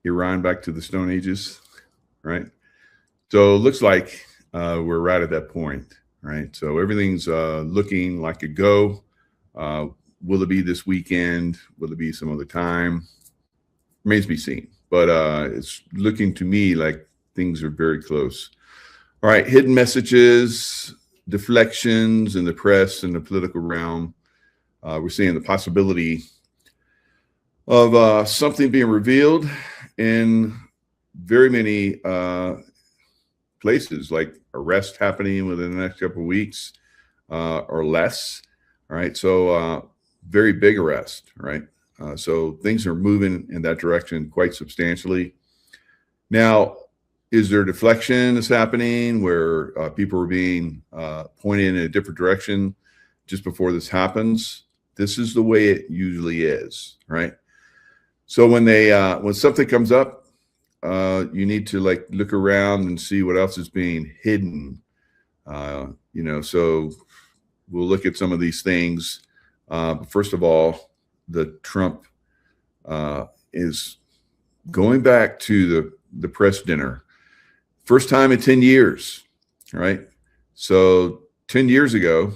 Iran back to the Stone Ages, right? So it looks like we're right at that point, right? So everything's looking like a go. Uh, will it be this weekend? Will it be some other time? Remains to be seen. But it's looking to me like things are very close. All right, hidden messages, deflections in the press and the political realm. We're seeing the possibility of something being revealed in very many places, like arrest happening within the next couple of weeks or less. All right, so very big arrest, right? So things are moving in that direction quite substantially. Now, is there deflection that's happening where people are being pointed in a different direction just before this happens? This is the way it usually is, right? So when something comes up, you need to like look around and see what else is being hidden. So we'll look at some of these things. But first of all, the Trump is going back to the press dinner. First time in 10 years, right? So 10 years ago,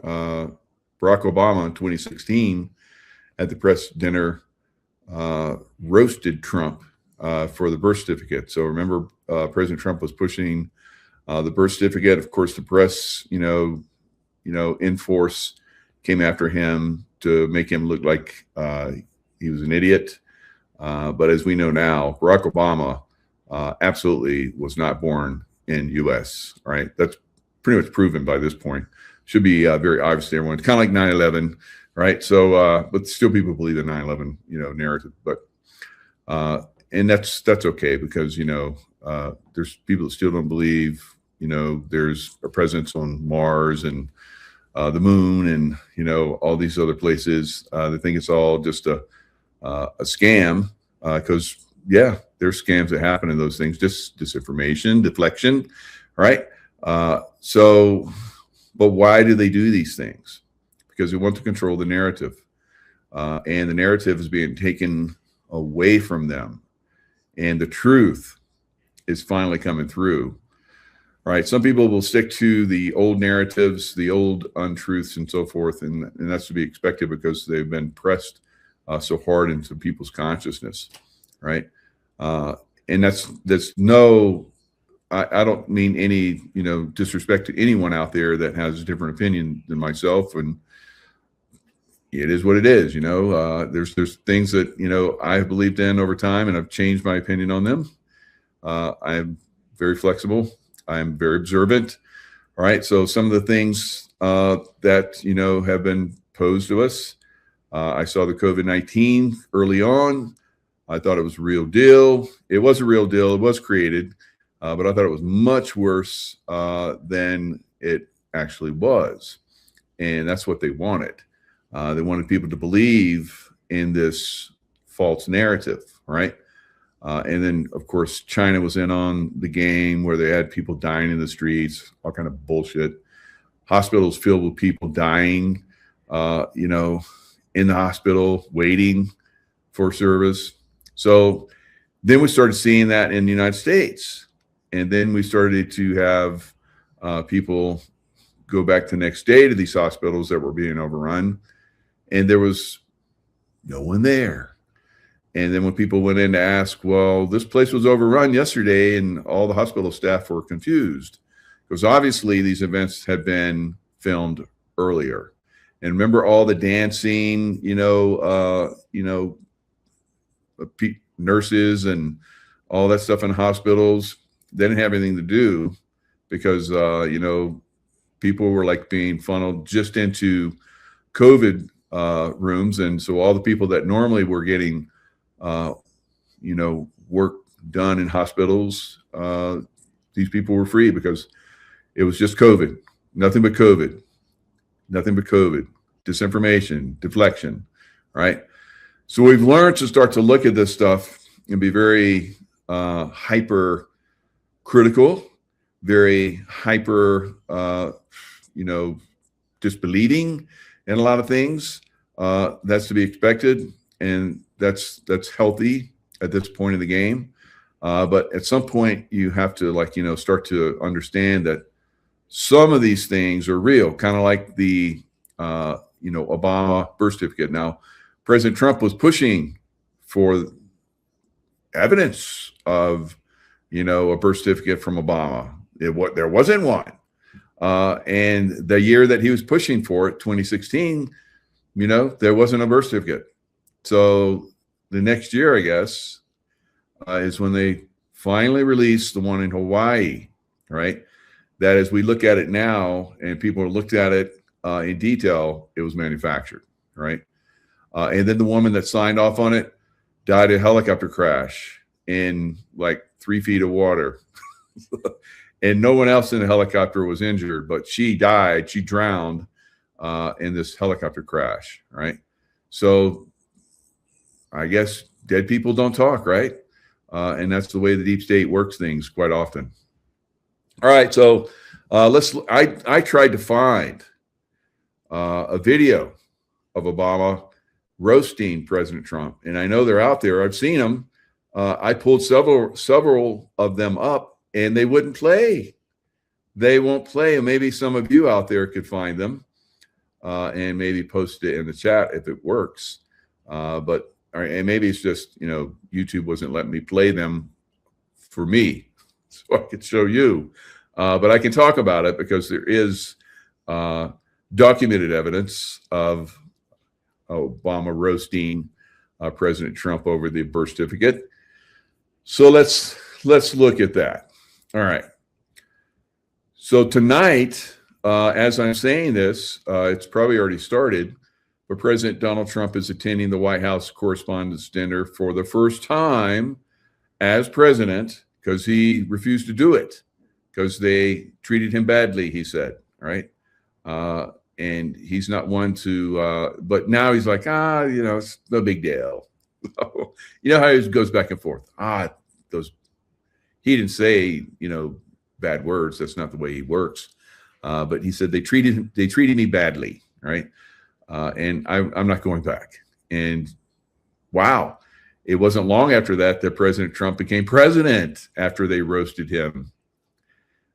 Barack Obama in 2016 at the press dinner roasted Trump for the birth certificate. So remember, President Trump was pushing the birth certificate. Of course, the press, in force came after him to make him look like he was an idiot. But as we know now, Barack Obama absolutely was not born in U.S., right? That's pretty much proven by this point. Should be very obvious to everyone. It's kind of like 9/11, right? So, but still people believe the 9/11, narrative. But, and that's okay because, there's people that still don't believe, there's a presence on Mars and the moon and, all these other places. They think it's all just a scam because, there's scams that happen in those things, just disinformation, deflection, right? But why do they do these things? Because they want to control the narrative. And the narrative is being taken away from them. And the truth is finally coming through. All right. Some people will stick to the old narratives, the old untruths and so forth. And that's to be expected because they've been pressed so hard into people's consciousness. Right. And that's no, I don't mean any, disrespect to anyone out there that has a different opinion than myself. And it is what it is. There's things that, I've believed in over time and I've changed my opinion on them. I'm very flexible. I'm very observant. All right. So some of the things that, have been posed to us, I saw the COVID-19 early on. I thought it was a real deal. It was a real deal. It was created, but I thought it was much worse than it actually was. And that's what they wanted. They wanted people to believe in this false narrative, right? And then, of course, China was in on the game where they had people dying in the streets, all kind of bullshit. Hospitals filled with people dying, in the hospital waiting for service. So then we started seeing that in the United States. And then we started to have people go back the next day to these hospitals that were being overrun. And there was no one there. And then when people went in to ask, well, this place was overrun yesterday and all the hospital staff were confused because obviously these events had been filmed earlier. And remember all the dancing, nurses and all that stuff in hospitals. They didn't have anything to do because, people were like being funneled just into COVID rooms. And so all the people that normally were getting, work done in hospitals, these people were free because it was just COVID, nothing but COVID, disinformation, deflection, right? So we've learned to start to look at this stuff and be very hyper critical, very hyper, disbelieving in a lot of things. That's to be expected, and that's healthy. at this point in the game. But at some point, you have to, like, start to understand that some of these things are real, kind of like the, Obama birth certificate. Now, President Trump was pushing for evidence of, a birth certificate from Obama. There wasn't one. And the year that he was pushing for it, 2016, there wasn't a birth certificate. So the next year, I guess, is when they finally released the one in Hawaii, right? That as we look at it now and people looked at it in detail, it was manufactured, right? And then the woman that signed off on it died in a helicopter crash in like 3 feet of water. And no one else in the helicopter was injured, but she died. She drowned in this helicopter crash, right? So I guess dead people don't talk, right? And that's the way the deep state works things quite often. All right, so I tried to find a video of Obama roasting President Trump, and I know they're out there. I've seen them. I pulled several of them up, and they wouldn't play. They won't play. And maybe some of you out there could find them and maybe post it in the chat if it works. And maybe it's just, YouTube wasn't letting me play them for me so I could show you. But I can talk about it because there is documented evidence of Obama roasting President Trump over the birth certificate. So let's look at that. All right. So tonight, as I'm saying this, it's probably already started, but President Donald Trump is attending the White House Correspondents' Dinner for the first time as president because he refused to do it because they treated him badly, he said, right? And he's not one to, but now he's like, it's no big deal. You know how he goes back and forth. He didn't say, bad words. That's not the way he works. But he said they treated me badly, right? And I'm not going back. And wow, it wasn't long after that President Trump became president after they roasted him.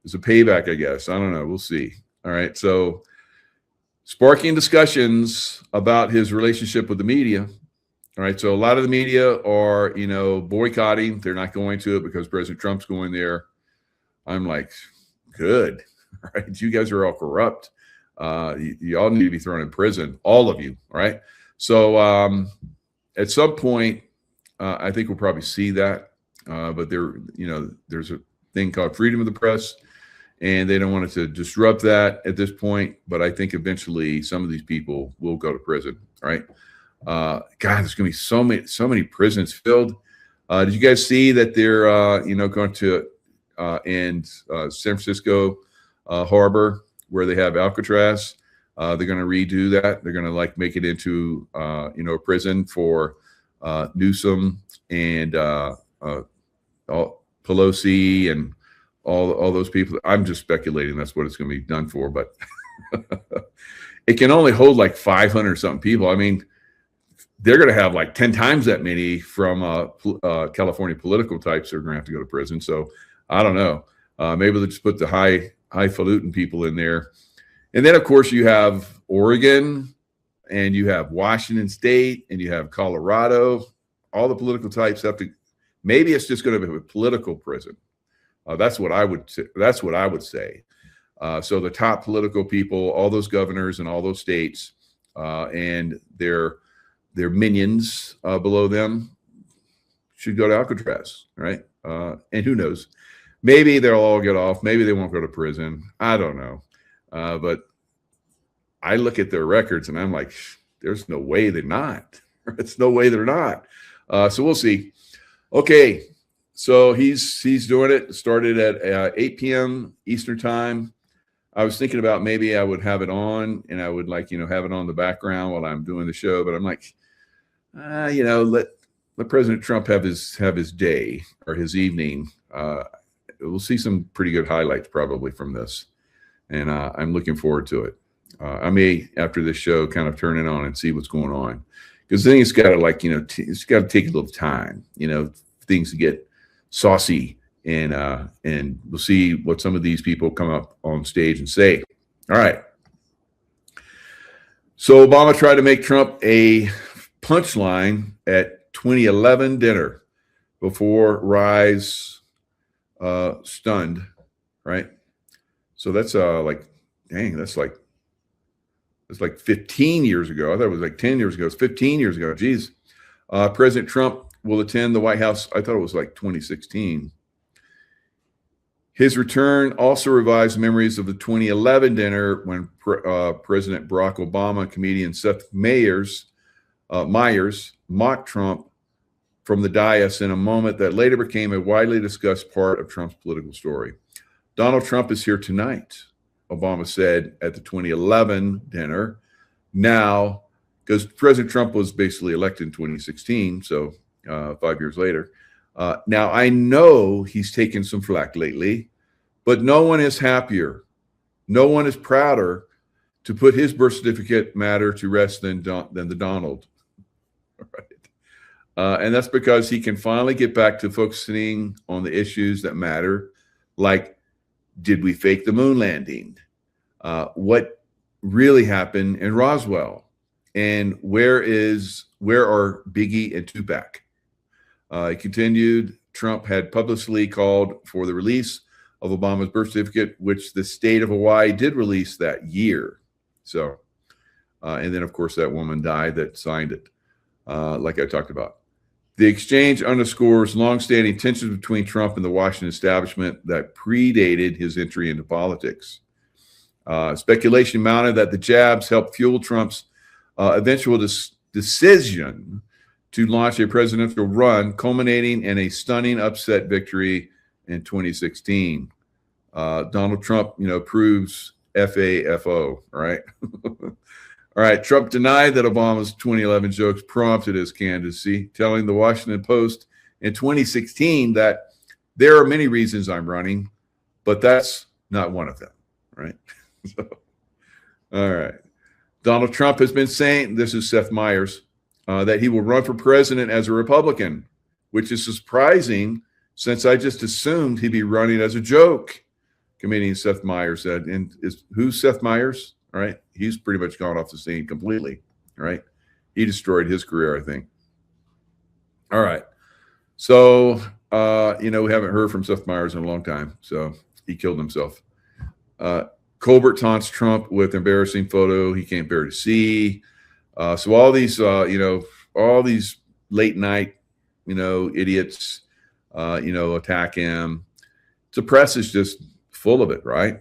It's a payback, I guess. I don't know. We'll see. All right. So sparking discussions about his relationship with the media. All right. So a lot of the media are, boycotting. They're not going to it because President Trump's going there. I'm like, good. All right. You guys are all corrupt. You all need to be thrown in prison, all of you. All right. So at some point, I think we'll probably see that. But there's a thing called freedom of the press, and they don't want it to disrupt that at this point. But I think eventually some of these people will go to prison. All right. God, there's going to be so many prisons filled. Did you guys see that they're, going to in San Francisco harbor where they have Alcatraz? They're going to redo that. They're going to make it into, a prison for Newsom and Pelosi and all those people. I'm just speculating that's what it's going to be done for, but it can only hold like 500 something people. I mean, they're going to have like 10 times that many from California political types that are going to have to go to prison. So I don't know. Maybe they'll just put the highfalutin people in there. And then, of course, you have Oregon and you have Washington State and you have Colorado. All the political types have to. Maybe it's just going to be a political prison. That's what I would say. So the top political people, all those governors and all those states, and their minions below them should go to Alcatraz, right? And who knows? Maybe they'll all get off. Maybe they won't go to prison. I don't know. But I look at their records and I'm like, there's no way they're not. It's no way they're not. So we'll see. Okay. So he's doing it. Started at 8 p.m. Eastern time. I was thinking about maybe I would have it on and I would have it on the background while I'm doing the show. But I'm like, let President Trump have his day or his evening. We'll see some pretty good highlights probably from this. And I'm looking forward to it. I may, after this show, kind of turn it on and see what's going on. because then it's got to, like, it's got to take a little time, things to get saucy, and we'll see what some of these people come up on stage and say. All right. So Obama tried to make Trump a punchline at 2011 dinner before Rise stunned, right? So that's that's like 15 years ago. I thought it was like 10 years ago. It's 15 years ago. Geez. President Trump will attend the White House. I thought it was like 2016. His return also revives memories of the 2011 dinner when President Barack Obama and comedian Seth Meyers mocked Trump from the dais in a moment that later became a widely discussed part of Trump's political story. Donald Trump is here tonight, Obama said at the 2011 dinner. Now, because President Trump was basically elected in 2016, so 5 years later. Now, I know he's taken some flack lately, but no one is happier. No one is prouder to put his birth certificate matter to rest than the Donald. Right. And that's because he can finally get back to focusing on the issues that matter, like, did we fake the moon landing? What really happened in Roswell? And where are Biggie and Tupac? He continued, Trump had publicly called for the release of Obama's birth certificate, which the state of Hawaii did release that year. So, and then, of course, that woman died that signed it, like I talked about. The exchange underscores longstanding tensions between Trump and the Washington establishment that predated his entry into politics. Speculation mounted that the jabs helped fuel Trump's eventual decision to launch a presidential run, culminating in a stunning upset victory in 2016. Donald Trump, proves FAFO, right? All right, Trump denied that Obama's 2011 jokes prompted his candidacy, telling the Washington Post in 2016 that there are many reasons I'm running, but that's not one of them, right? So, all right. Donald Trump has been saying, this is Seth Meyers, that he will run for president as a Republican, which is surprising since I just assumed he'd be running as a joke, comedian Seth Meyers said. And who's Seth Meyers? All right. He's pretty much gone off the scene completely. All right. He destroyed his career, I think. All right. So, we haven't heard from Seth Meyers in a long time. So he killed himself. Colbert taunts Trump with embarrassing photo he can't bear to see. So all these, all these late night, idiots, attack him. The press is just full of it, right?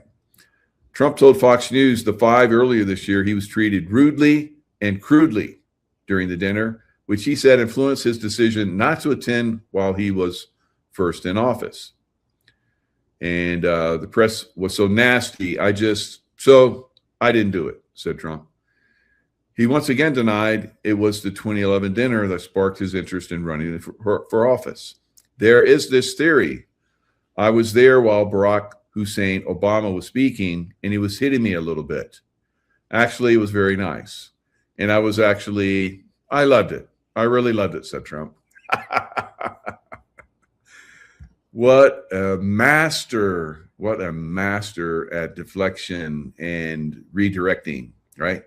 Trump told Fox News The Five earlier this year he was treated rudely and crudely during the dinner, which he said influenced his decision not to attend while he was first in office. And the press was so nasty, I didn't do it, said Trump. He once again denied it was the 2011 dinner that sparked his interest in running for office. There is this theory. I was there while Barack Hussein Obama was speaking, and he was hitting me a little bit. Actually, it was very nice. And I loved it. I really loved it, said Trump. What a master at deflection and redirecting, right?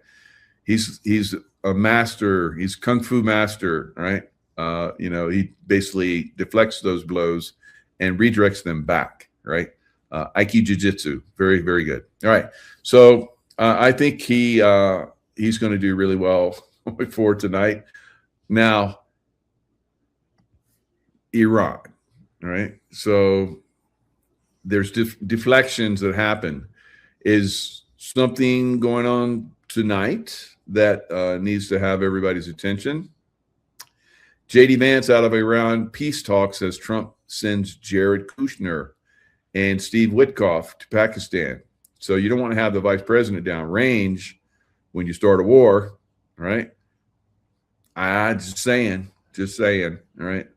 He's a master. He's kung fu master, right? He basically deflects those blows and redirects them back, right? Aiki Jiu-Jitsu, very, very good. All right, so I think he's going to do really well for tonight. Now, Iran, all right? So there's deflections that happen. Is something going on tonight that needs to have everybody's attention? J.D. Vance out of Iran peace talks says Trump sends Jared Kushner and Steve Witkoff to Pakistan. So you don't want to have the vice president downrange when you start a war, right? Just saying, all right?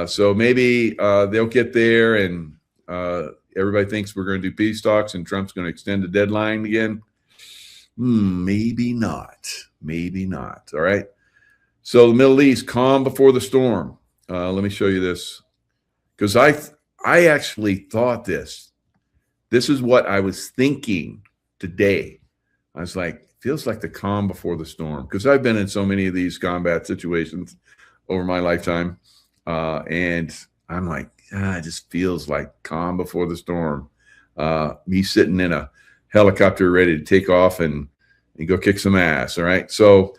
So maybe they'll get there and everybody thinks we're going to do peace talks and Trump's going to extend the deadline again. Maybe not. All right. So the Middle East, calm before the storm. Let me show you this, because I actually thought this. This is what I was thinking today. I was like, feels like the calm before the storm, because I've been in so many of these combat situations over my lifetime, and I'm like, it just feels like calm before the storm. Me sitting in a helicopter ready to take off and go kick some ass. All right, so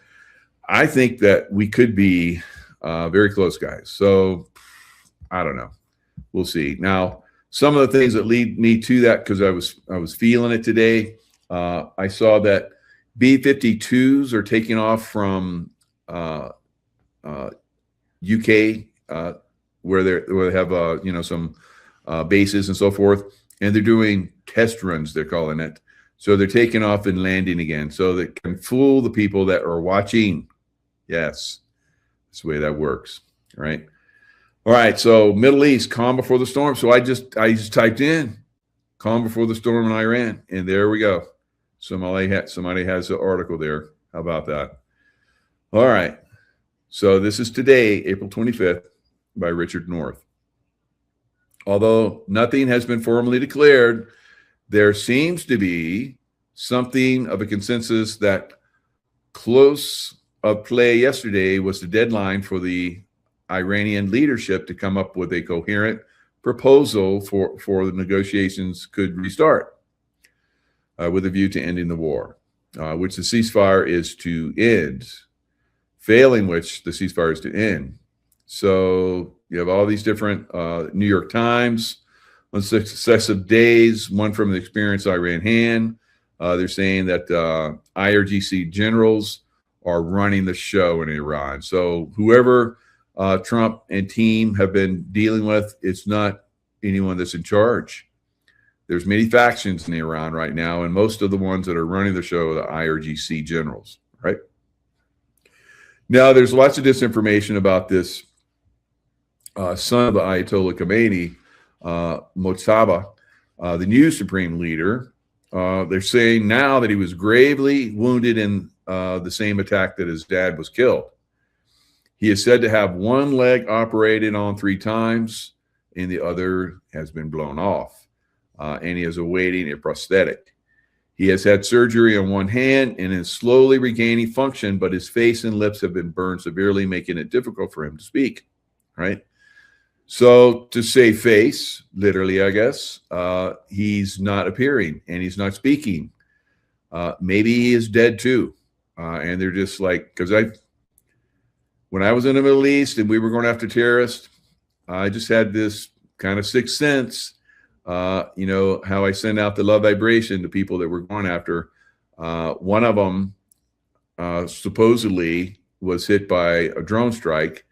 I think that we could be very close, guys. So I don't know. We'll see. Now, some of the things that lead me to that, because I was feeling it today. I saw that B-52s are taking off from UK, where they have some bases and so forth, and they're doing test runs. They're calling it. So they're taking off and landing again, so they can fool the people that are watching. Yes, that's the way that works, right? All right, so Middle East, calm before the storm. So I just typed in calm before the storm in Iran, and there we go. Somebody has the article there. How about that? All right, so this is today, April 25th, by Richard North. Although nothing has been formally declared, there seems to be something of a consensus that close of play yesterday was the deadline for the Iranian leadership to come up with a coherent proposal for the negotiations could restart with a view to ending the war, which the ceasefire is to end, failing which the ceasefire is to end. So you have all these different New York Times on successive days, one from the experienced Iran hand. They're saying that IRGC generals are running the show in Iran. So whoever Trump and team have been dealing with, it's not anyone that's in charge. There's many factions in Iran right now, and most of the ones that are running the show are the IRGC generals, right? Now, there's lots of disinformation about this son of the Ayatollah Khomeini, Mojtaba, the new supreme leader. They're saying now that he was gravely wounded in the same attack that his dad was killed. He is said to have one leg operated on 3 times, and the other has been blown off, and he is awaiting a prosthetic. He has had surgery on one hand and is slowly regaining function, but his face and lips have been burned severely, making it difficult for him to speak, right? So to save face, literally, I guess, he's not appearing and he's not speaking. Maybe he is dead too. And they're just like, because when I was in the Middle East and we were going after terrorists, I just had this kind of sixth sense, how I send out the love vibration to people that we're going after. One of them supposedly was hit by a drone strike,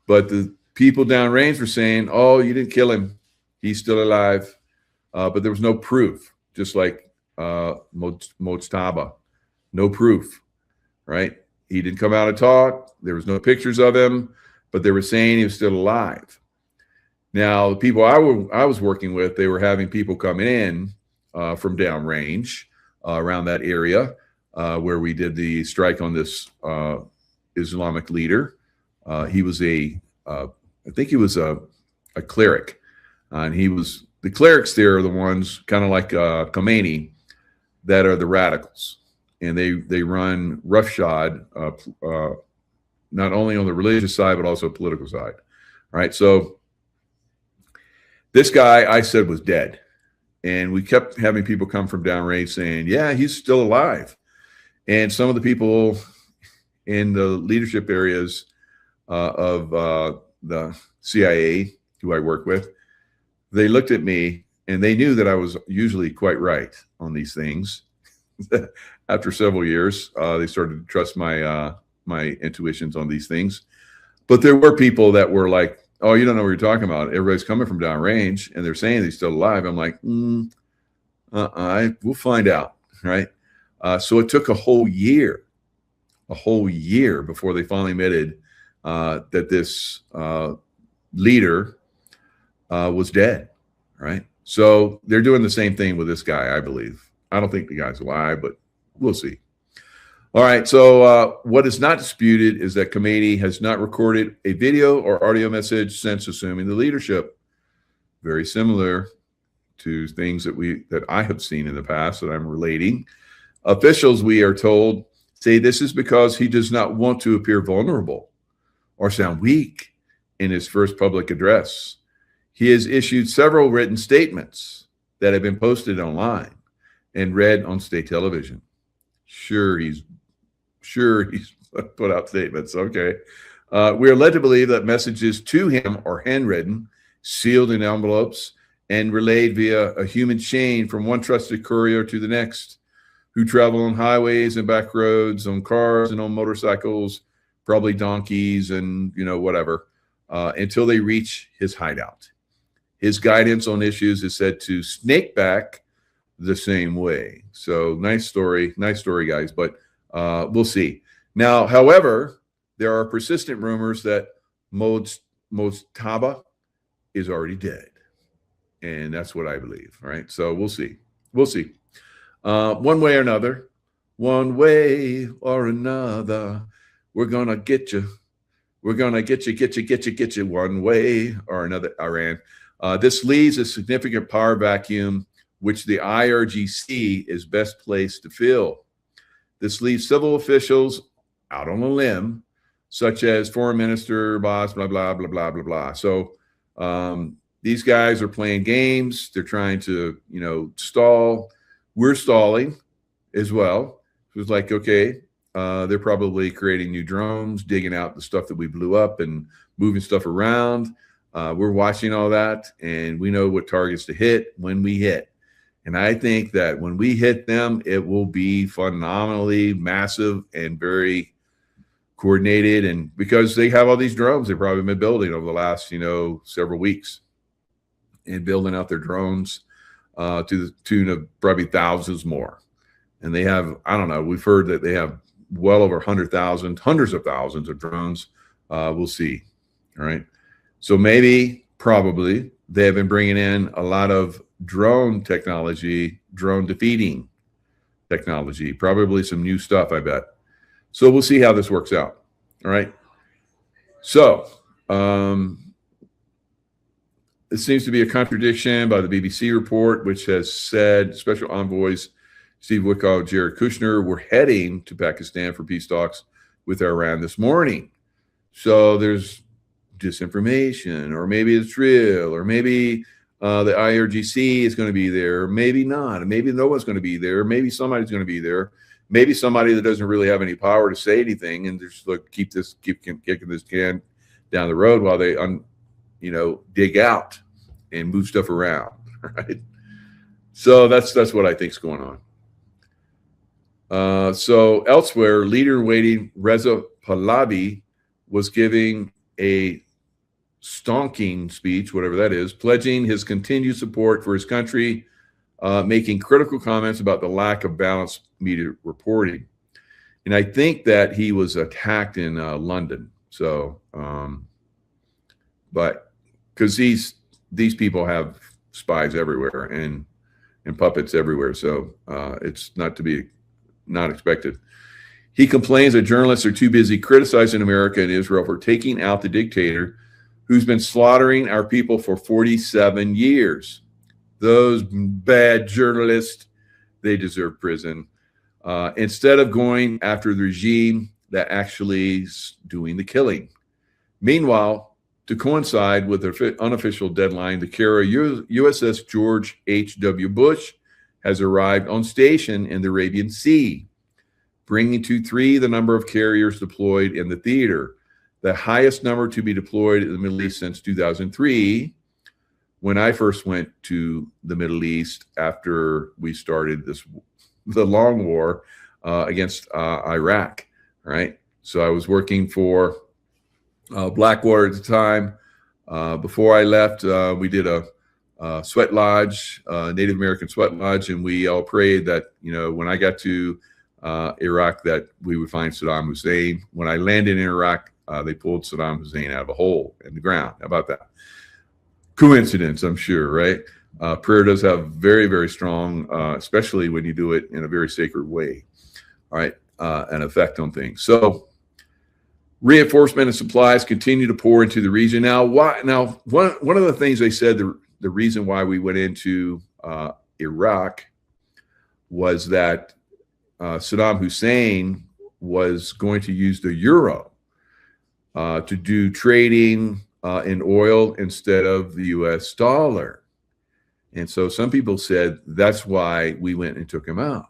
but the people downrange were saying, oh, you didn't kill him. He's still alive. But there was no proof, just like Mojtaba. No proof, right? He didn't come out and talk. There was no pictures of him, but they were saying he was still alive. Now, the people I was working with, they were having people coming in from downrange around that area where we did the strike on this Islamic leader. He was I think he was a cleric, and the clerics there are the ones kind of like Khomeini that are the radicals, and they run roughshod not only on the religious side but also political side, right? So this guy I said was dead, and we kept having people come from downrange saying, yeah, he's still alive, and some of the people in the leadership areas of the CIA, who I work with, they looked at me and they knew that I was usually quite right on these things. After several years, they started to trust my intuitions on these things. But there were people that were like, oh, you don't know what you're talking about. Everybody's coming from downrange and they're saying he's still alive. I'm like, we'll find out, right? So it took a whole year before they finally admitted that this leader was dead, right? So they're doing the same thing with this guy, I believe. I don't think the guy's alive, but we'll see. All right. So what is not disputed is that Khomeini has not recorded a video or audio message since assuming the leadership. Very similar to things that I have seen in the past that I'm relating. Officials, we are told, say this is because he does not want to appear vulnerable or sound weak in his first public address. He has issued several written statements that have been posted online and read on state television. Sure, he's put out statements. Okay. We are led to believe that messages to him are handwritten, sealed in envelopes, and relayed via a human chain from one trusted courier to the next, who travel on highways and back roads, on cars and on motorcycles, probably donkeys and, whatever, until they reach his hideout. His guidance on issues is said to snake back the same way. So nice story, guys, but we'll see. Now, however, there are persistent rumors that Mojtaba is already dead. And that's what I believe, right? So we'll see. One way or another, we're going to get you. We're going to get you one way or another, Iran. This leaves a significant power vacuum, which the IRGC is best placed to fill. This leaves civil officials out on a limb, such as Foreign Minister Boss, blah, blah, blah, blah, blah, blah. So these guys are playing games. They're trying to, stall. We're stalling as well. It was like, okay, they're probably creating new drones, digging out the stuff that we blew up and moving stuff around. We're watching all that, and we know what targets to hit when we hit. And I think that when we hit them, it will be phenomenally massive and very coordinated. And because they have all these drones, they've probably been building over the last, several weeks, and building out their drones to the tune of probably thousands more. And they have, I don't know, we've heard that they have well over 100,000, hundreds of thousands of drones. We'll see. All right. So maybe, probably, they have been bringing in a lot of drone technology, drone defeating technology, probably some new stuff, I bet. So we'll see how this works out. All right. So it seems to be a contradiction by the BBC report, which has said special envoys Steve Witkoff, Jared Kushner were heading to Pakistan for peace talks with Iran this morning. So there's disinformation, or maybe it's real, or maybe the IRGC is going to be there, or maybe not, and maybe no one's going to be there, maybe somebody's going to be there, maybe somebody that doesn't really have any power to say anything, and just look, keep kicking this can down the road while they dig out and move stuff around, right? So that's what I think is going on. So elsewhere, leader-in-waiting Reza Pahlavi was giving a stonking speech, whatever that is, pledging his continued support for his country, making critical comments about the lack of balanced media reporting. And I think that he was attacked in London. So, but because these people have spies everywhere and puppets everywhere, so it's not expected. He complains that journalists are too busy criticizing America and Israel for taking out the dictator who's been slaughtering our people for 47 years. Those bad journalists, they deserve prison. Instead of going after the regime that actually is doing the killing. Meanwhile, to coincide with the unofficial deadline, the carrier USS George H.W. Bush has arrived on station in the Arabian Sea, bringing to 3 the number of carriers deployed in the theater, the highest number to be deployed in the Middle East since 2003, when I first went to the Middle East after we started the long war against Iraq, right? So I was working for Blackwater at the time. Before I left, we did a sweat lodge, Native American sweat lodge, and we all prayed that, when I got to Iraq, that we would find Saddam Hussein. When I landed in Iraq, they pulled Saddam Hussein out of a hole in the ground. How about that? Coincidence, I'm sure, right? Prayer does have very, very strong, especially when you do it in a very sacred way. All right. an effect on things. So reinforcement and supplies continue to pour into the region. Now, one of the things they said, the reason why we went into Iraq was that Saddam Hussein was going to use the euro to do trading in oil instead of the US dollar. And so some people said that's why we went and took him out.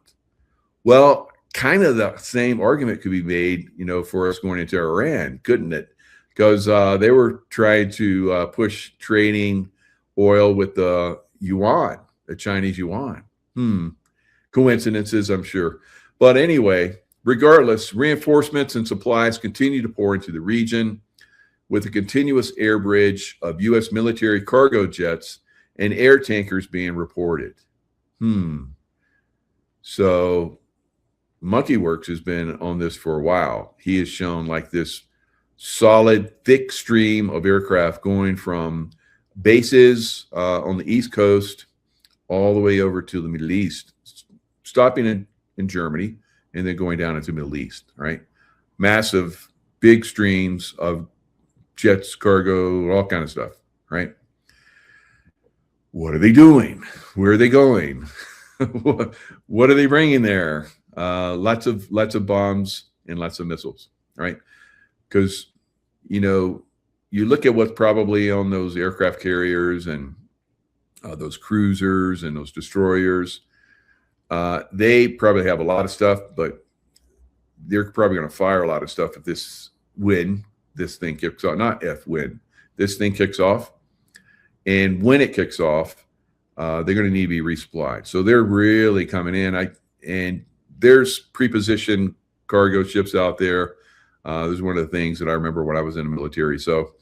Well, kind of the same argument could be made, for us going into Iran, couldn't it? Because they were trying to push trading oil with the yuan, the Chinese yuan. Coincidences, I'm sure. But anyway, regardless, reinforcements and supplies continue to pour into the region with a continuous air bridge of U.S. military cargo jets and air tankers being reported. So Monkey Works has been on this for a while. He has shown like this solid, thick stream of aircraft going from bases on the East Coast all the way over to the Middle East, stopping in Germany and then going down into the Middle East, right? Massive, big streams of jets, cargo, all kind of stuff, right? What are they doing? Where are they going? What are they bringing there? Lots of bombs and lots of missiles, right? Because, you look at what's probably on those aircraft carriers and those cruisers and those destroyers. They probably have a lot of stuff, but they're probably going to fire a lot of stuff if this thing kicks off. Not if, when this thing kicks off. And when it kicks off, they're going to need to be resupplied. So they're really coming in. And there's pre-positioned cargo ships out there. This is one of the things that I remember when I was in the military. So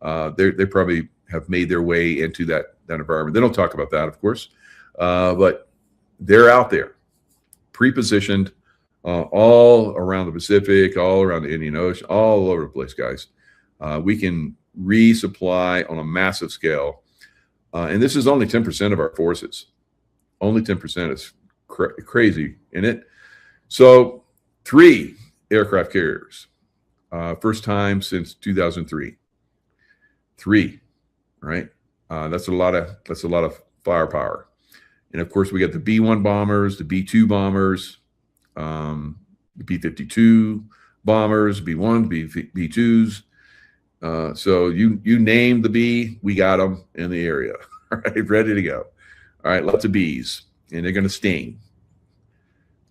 they probably have made their way into that environment. They don't talk about that, of course, but they're out there, pre-positioned, all around the Pacific, all around the Indian Ocean, all over the place, guys. We can resupply on a massive scale. And this is only 10% of our forces. Only 10% is crazy, isn't it? So 3 aircraft carriers, first time since 2003. 3, right? That's a lot of firepower. And of course, we got the B-1 bombers, the B-2 bombers, the B-52 bombers, B-1s, B-2s. So you name the B, we got them in the area. All right, ready to go. All right, lots of Bs, and they're going to sting.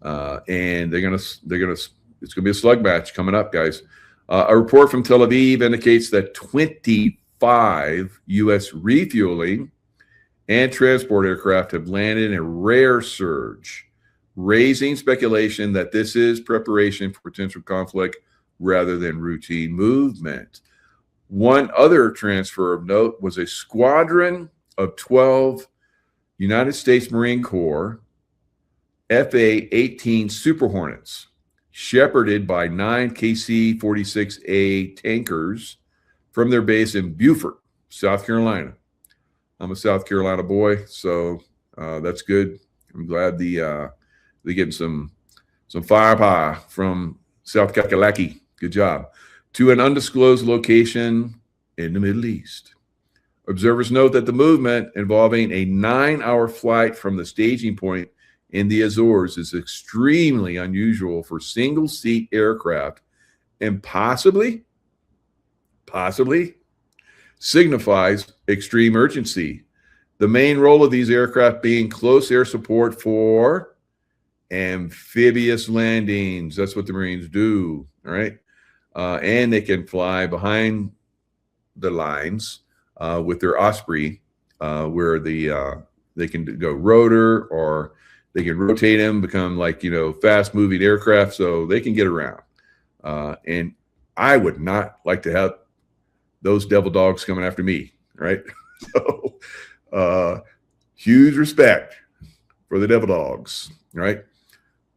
And it's going to be a slug match coming up, guys. A report from Tel Aviv indicates that 25 U.S. refueling and transport aircraft have landed in a rare surge, raising speculation that this is preparation for potential conflict rather than routine movement. One other transfer of note was a squadron of 12 United States Marine Corps FA-18 Super Hornets, shepherded by 9 KC-46A tankers from their base in Beaufort, South Carolina. I'm a South Carolina boy, so that's good. I'm glad they're getting some firepower from South Kakalaki. Good job. To an undisclosed location in the Middle East. Observers note that the movement involving a 9-hour flight from the staging point in the Azores is extremely unusual for single-seat aircraft and possibly signifies extreme urgency. The main role of these aircraft being close air support for amphibious landings. That's what the Marines do, all right? And they can fly behind the lines with their Osprey, where they can go rotor, or they can rotate them, become like, fast-moving aircraft, so they can get around. And I would not like to have those devil dogs coming after me, right? So huge respect for the devil dogs, right?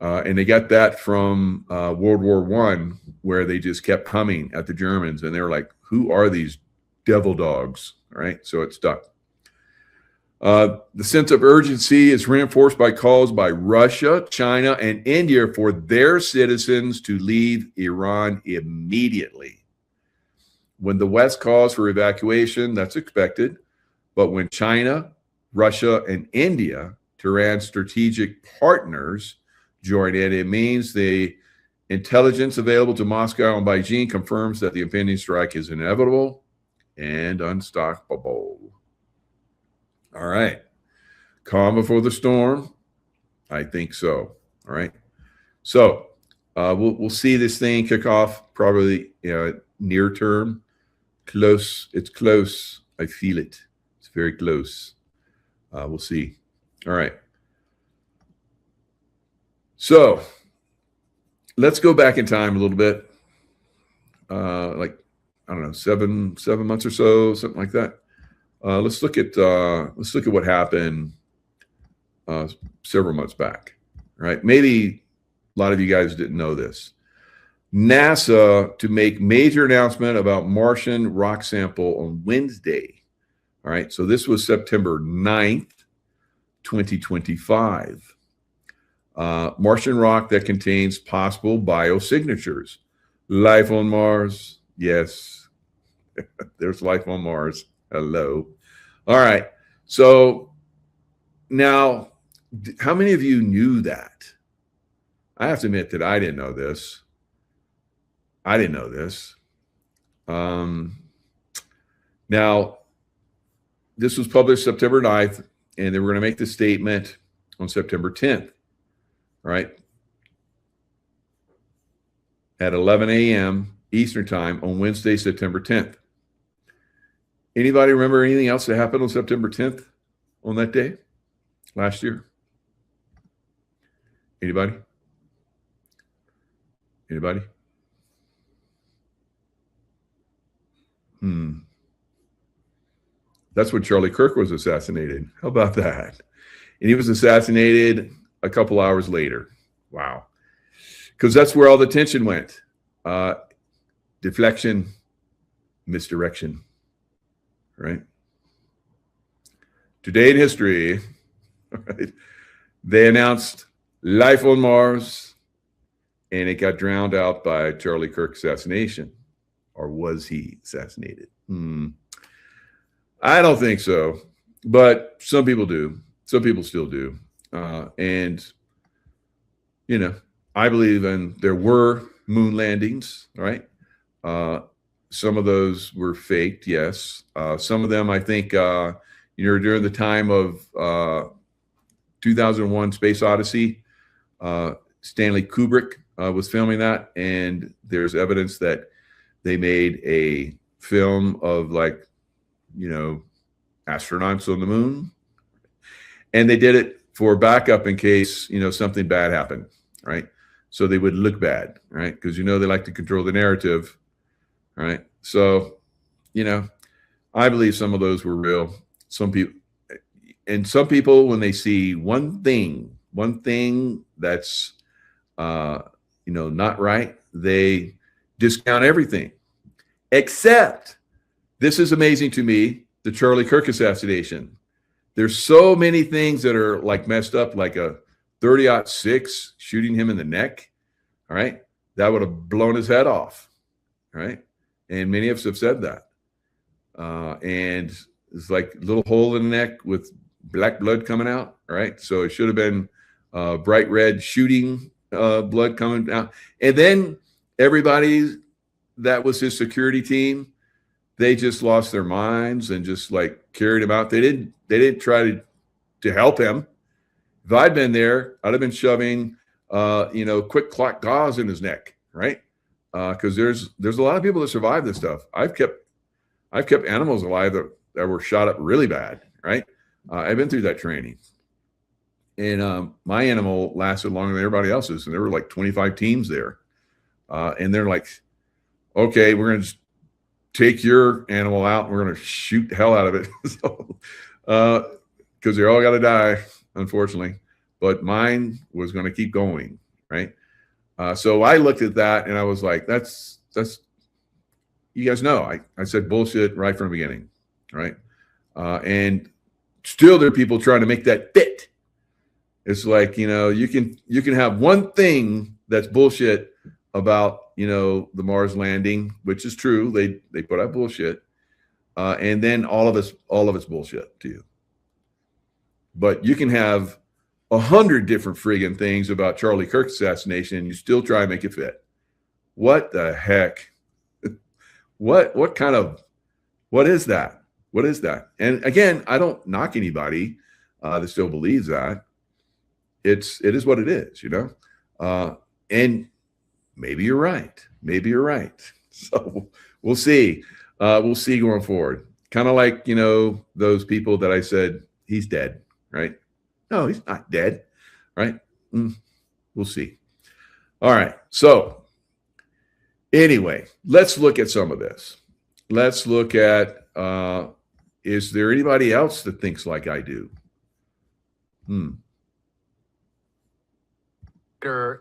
And they got that from World War I, where they just kept coming at the Germans, and they were like, who are these devil dogs, right? So it stuck. The sense of urgency is reinforced by calls by Russia, China, and India for their citizens to leave Iran immediately. When the West calls for evacuation, that's expected. But when China, Russia, and India, Tehran's strategic partners, join in, it means the intelligence available to Moscow and Beijing confirms that the impending strike is inevitable and unstoppable. All right. Calm before the storm? I think so. All right. So we'll see this thing kick off probably near term. Close. It's close. I feel it. It's very close. We'll see. All right. So let's go back in time a little bit. Like, I don't know, seven months or so, something like that. Let's look at what happened several months back. Right? Maybe a lot of you guys didn't know this. NASA to make major announcement about Martian rock sample on Wednesday. All right. So this was September 9th, 2025. Martian rock that contains possible biosignatures. Life on Mars. Yes. There's life on Mars. Hello. All right. So now, how many of you knew that? I have to admit that I didn't know this. Now, this was published September 9th, and they were going to make the statement on September 10th, right? At 11 a.m. Eastern Time on Wednesday, September 10th. Anybody remember anything else that happened on September 10th on that day last year? Anybody? That's when Charlie Kirk was assassinated. How about that? And he was assassinated a couple hours later. Wow. Because that's where all the tension went. Deflection, misdirection. Right? Today in history, right, they announced life on Mars, and it got drowned out by Charlie Kirk assassination. Or was he assassinated? I don't think so, but some people do. Some people still do. And, I believe there were moon landings, right? Some of those were faked, yes. Some of them, I think, during the time of 2001 Space Odyssey, Stanley Kubrick was filming that, and there's evidence that they made a film of astronauts on the moon, and they did it for backup in case something bad happened, right? So they would look bad, right? Because they like to control the narrative, right? So I believe some of those were real. Some people when they see one thing that's not right, they discount everything. Except, this is amazing to me, the Charlie Kirk assassination. There's so many things that are messed up, like a 30-06 shooting him in the neck. All right. That would have blown his head off. Right. And many of us have said that. And it's like a little hole in the neck with black blood coming out. Right. So it should have been bright red shooting blood coming out. And then everybody that was his security team, they just lost their minds and just carried him out. They didn't try to help him. If I'd been there, I'd have been shoving quick clot gauze in his neck, right? Because there's a lot of people that survive this stuff. I've kept animals alive that were shot up really bad, right? I've been through that training. And my animal lasted longer than everybody else's, and there were 25 teams there. And they're like, okay, we're going to take your animal out, and we're going to shoot the hell out of it. So, because they all got to die, unfortunately. But mine was going to keep going, right? So I looked at that, and I was like, that's you guys know, I said bullshit right from the beginning, right? And still there are people trying to make that fit. It's like, you can have one thing that's bullshit about, the Mars landing, which is true. They put out bullshit. And then all of it's bullshit to you. But you can have 100 different friggin' things about Charlie Kirk's assassination, and you still try and make it fit. What the heck? What is that? What is that? And again, I don't knock anybody that still believes that. It is what it is, and maybe you're right. Maybe you're right. So we'll see. We'll see going forward. Kind of like, those people that I said, he's dead, right? No, he's not dead, right? We'll see. All right. So anyway, let's look at some of this. Let's look at, is there anybody else that thinks like I do?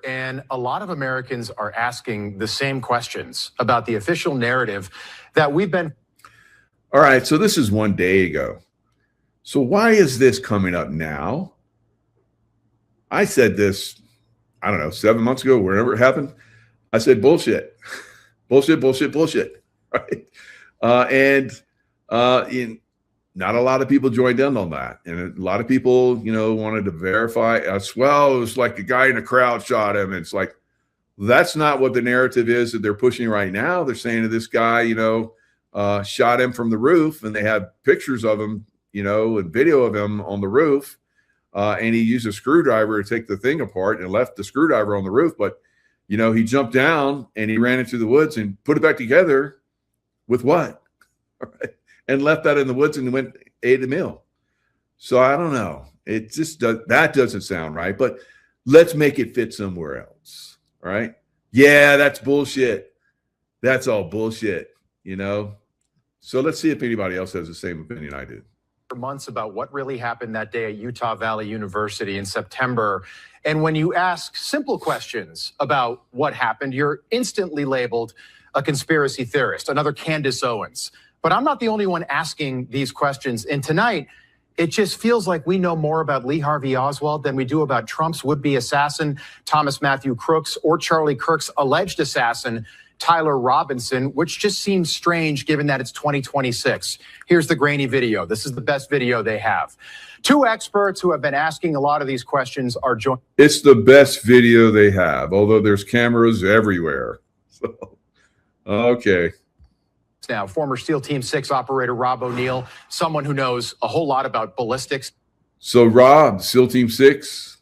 And a lot of Americans are asking the same questions about the official narrative that we've been. All right, so this is 1 day ago. So why is this coming up now? I said this, I don't know, 7 months ago, wherever it happened. I said bullshit, bullshit, right? Not a lot of people joined in on that. And a lot of people, wanted to verify as well. It was like a guy in the crowd shot him. And it's like, that's not what the narrative is that they're pushing right now. They're saying that this guy, shot him from the roof, and they have pictures of him, and video of him on the roof. And he used a screwdriver to take the thing apart and left the screwdriver on the roof. But, he jumped down and he ran into the woods and put it back together with what? All right. And left that in the woods and went ate a meal. So I don't know. It just that doesn't sound right. But let's make it fit somewhere else. All right. Yeah, that's bullshit. That's all bullshit, So let's see if anybody else has the same opinion I do. For months about what really happened that day at Utah Valley University in September. And when you ask simple questions about what happened, you're instantly labeled a conspiracy theorist, another Candace Owens. But I'm not the only one asking these questions. And tonight, it just feels like we know more about Lee Harvey Oswald than we do about Trump's would-be assassin, Thomas Matthew Crooks, or Charlie Kirk's alleged assassin, Tyler Robinson, which just seems strange given that it's 2026. Here's the grainy video. This is the best video they have. Two experts who have been asking a lot of these questions are joined. It's the best video they have, although there's cameras everywhere. So, okay. Now, former SEAL Team 6 operator Rob O'Neill, someone who knows a whole lot about ballistics. So Rob, SEAL Team 6,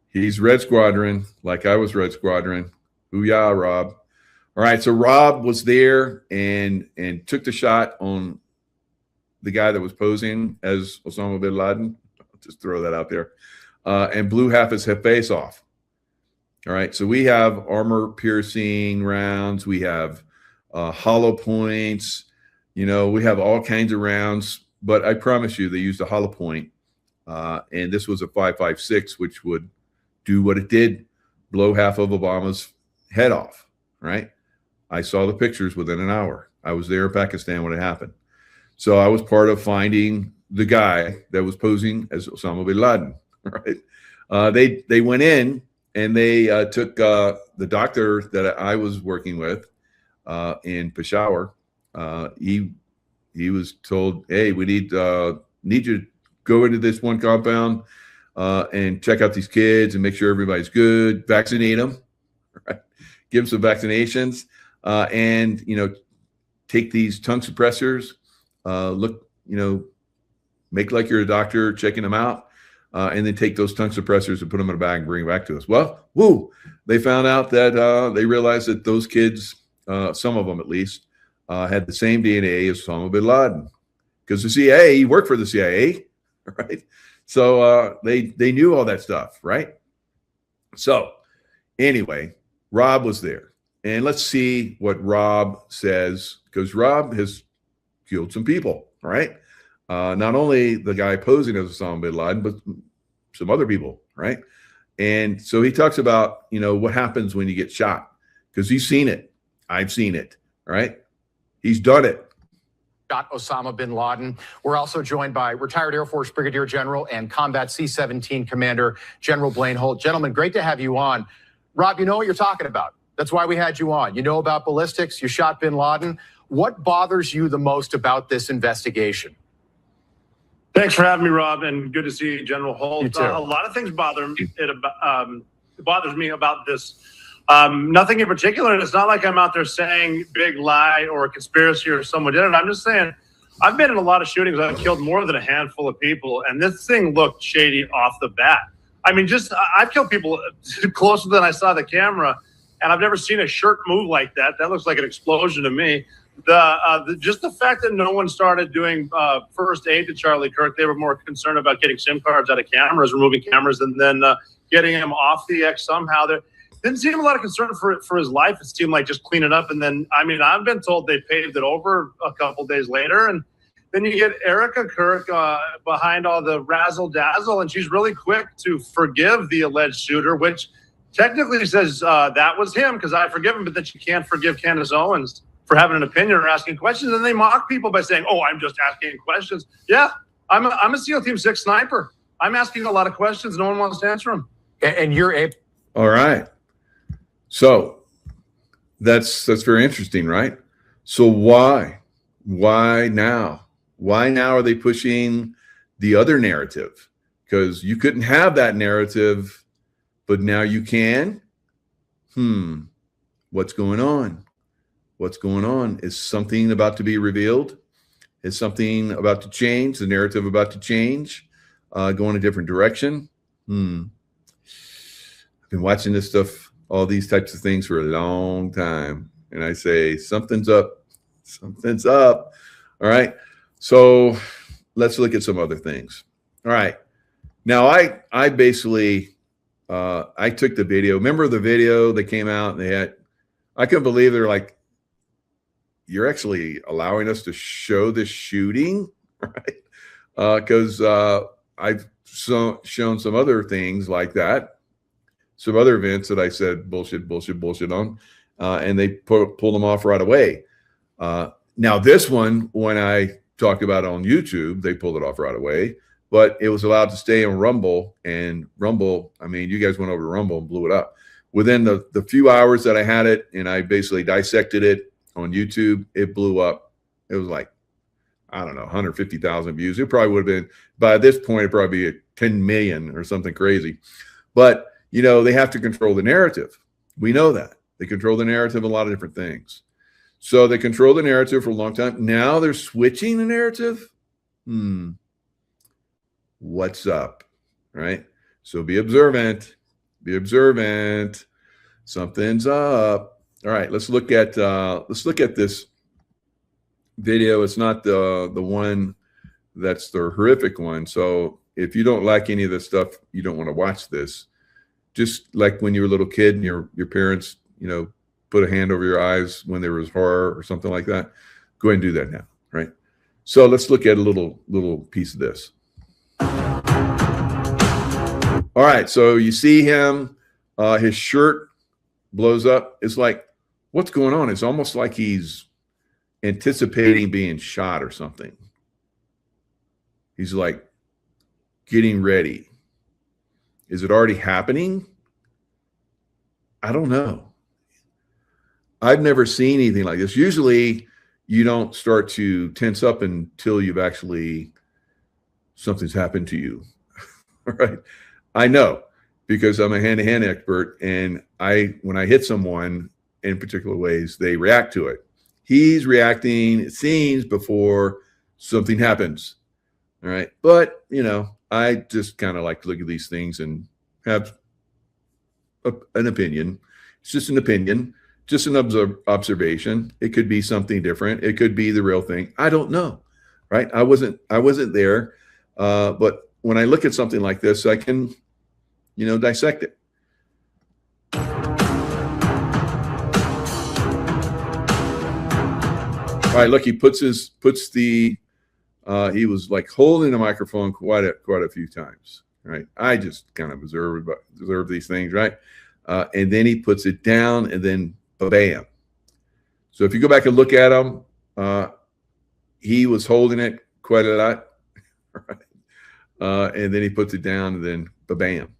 he's Red Squadron, like I was Red Squadron. Hoo-yah, Rob. All right, so Rob was there and took the shot on the guy that was posing as Osama bin Laden. I'll just throw that out there. And blew half his face off. All right, so we have armor-piercing rounds. We have hollow points, we have all kinds of rounds, but I promise you they used a hollow point. And this was a 5.56, which would do what it did, blow half of Obama's head off, right? I saw the pictures within an hour. I was there in Pakistan when it happened. So I was part of finding the guy that was posing as Osama bin Laden, right? They went in and they took the doctor that I was working with, in Peshawar. He was told, hey, we need you to go into this one compound and check out these kids and make sure everybody's good, vaccinate them, right? Give them some vaccinations, and take these tongue suppressors, look, make like you're a doctor checking them out, and then take those tongue suppressors and put them in a bag and bring them back to us. Well, they found out that they realized that those kids, some of them at least, had the same DNA as Osama bin Laden, because the CIA, he worked for the CIA, right? So they knew all that stuff, right? So anyway, Rob was there, and let's see what Rob says, because Rob has killed some people, right? Not only the guy posing as Osama bin Laden, but some other people, right? And so he talks about, what happens when you get shot, because he's seen it. I've seen it, right? He's done it. shot Osama bin Laden. We're also joined by retired Air Force Brigadier General and Combat C-17 Commander General Blaine Holt. Gentlemen, great to have you on. Rob, you know what you're talking about. That's why we had you on. You know about ballistics. You shot bin Laden. What bothers you the most about this investigation? Thanks for having me, Rob, and good to see you, General Holt. You too. A lot of things bother me. It bothers me about this. Nothing in particular. And it's not like I'm out there saying big lie or a conspiracy or someone did it. I'm just saying I've been in a lot of shootings. I've killed more than a handful of people, and this thing looked shady off the bat. I mean, I've killed people closer than I saw the camera, and I've never seen a shirt move like that. That looks like an explosion to me. Just the fact that no one started doing first aid to Charlie Kirk, they were more concerned about getting SIM cards out of cameras, removing cameras, and then getting him off the X somehow. There didn't seem a lot of concern for his life. It seemed like just clean it up. And then, I mean, I've been told they paved it over a couple days later. And then you get Erica Kirk behind all the razzle dazzle, and she's really quick to forgive the alleged shooter, which technically says that was him because I forgive him, but then she can't forgive Candace Owens for having an opinion or asking questions. And they mock people by saying, oh, I'm just asking questions. Yeah, I'm a SEAL Team 6 sniper. I'm asking a lot of questions. No one wants to answer them. And you're able. All right. So that's very interesting, right? So why now? Why now are they pushing the other narrative? Because you couldn't have that narrative, but now you can. What's going on? What's going on? Is something about to be revealed? Is something about to change? The narrative about to change? Go in a different direction? I've been watching this stuff, all these types of things for a long time. And I say, something's up. Something's up. All right. So let's look at some other things. All right. Now, I basically, I took the video. Remember the video that came out and I couldn't believe they're like, you're actually allowing us to show this shooting, right? Because I've shown some other things like that, some other events that I said bullshit on, and they pulled them off right away. Now this one, when I talked about it on YouTube, they pulled it off right away, but it was allowed to stay on Rumble, and Rumble, I mean, you guys went over to Rumble and blew it up. Within the few hours that I had it, and I basically dissected it on YouTube, it blew up. It was like, I don't know, 150,000 views. It probably would have been, by this point, it probably be 10 million or something crazy. But, you know, they have to control the narrative. We know that. They control the narrative, a lot of different things. So they control the narrative for a long time. Now they're switching the narrative. What's up, right? So be observant. Be observant. Something's up. All right, let's look at this video. It's not the one that's the horrific one. So if you don't like any of this stuff, you don't want to watch this. Just like when you were a little kid and your parents, you know, put a hand over your eyes when there was horror or something like that. Go ahead and do that now, right? So let's look at a little piece of this. All right, so you see him, his shirt blows up. It's like, what's going on? It's almost like he's anticipating being shot or something. He's like getting ready. Is it already happening? I don't know. I've never seen anything like this. Usually you don't start to tense up until you've actually, something's happened to you. All right. I know because I'm a hand-to-hand expert, and when I hit someone in particular ways, they react to it. He's reacting, it seems, before something happens. All right. But, you know, I just kind of like to look at these things and have an opinion. It's just an opinion, just an observation. It could be something different. It could be the real thing. I don't know. Right. I wasn't there. But when I look at something like this, I can, you know, dissect it. All right, look, he he was like holding the microphone quite a few times, right? I just kind of observe these things, right? And then he puts it down, and then bam. So if you go back and look at him, he was holding it quite a lot, right? And then he puts it down, and then ba-bam.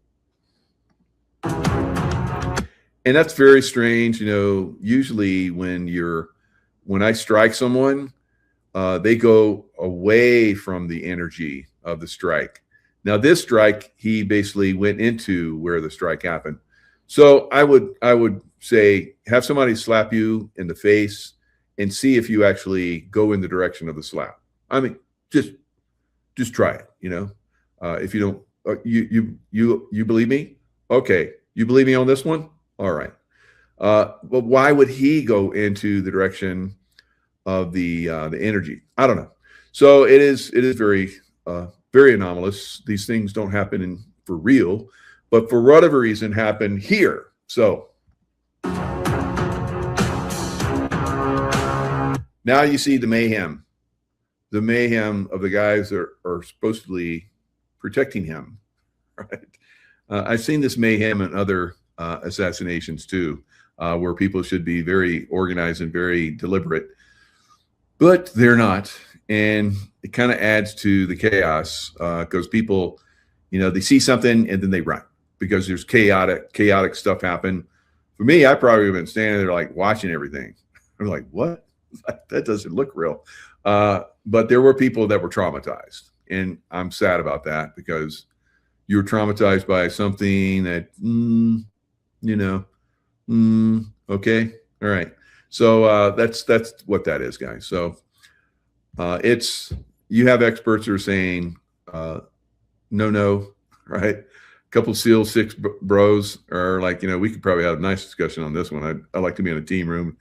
And that's very strange. Usually when I strike someone, they go away from the energy of the strike. Now, this strike, he basically went into where the strike happened. So I would say, have somebody slap you in the face and see if you actually go in the direction of the slap. I mean, just try it. If you don't, you believe me? Okay, you believe me on this one? All right. But why would he go into the direction of the energy? I don't know. So it is very very anomalous. These things don't happen for real, but for whatever reason happen here. So now you see the mayhem of the guys that are supposedly protecting him, right? I've seen this mayhem in other assassinations too, where people should be very organized and very deliberate, but they're not. And it kind of adds to the chaos because people, they see something and then they run because there's chaotic stuff happen. For me, I probably have been standing there like watching everything. I'm like, what? That doesn't look real. But there were people that were traumatized, and I'm sad about that because you're traumatized by something that, okay. All right. So that's what that is, guys. So you have experts who are saying, no, right? A couple SEAL 6 bros are like, we could probably have a nice discussion on this one. I like to be in a team room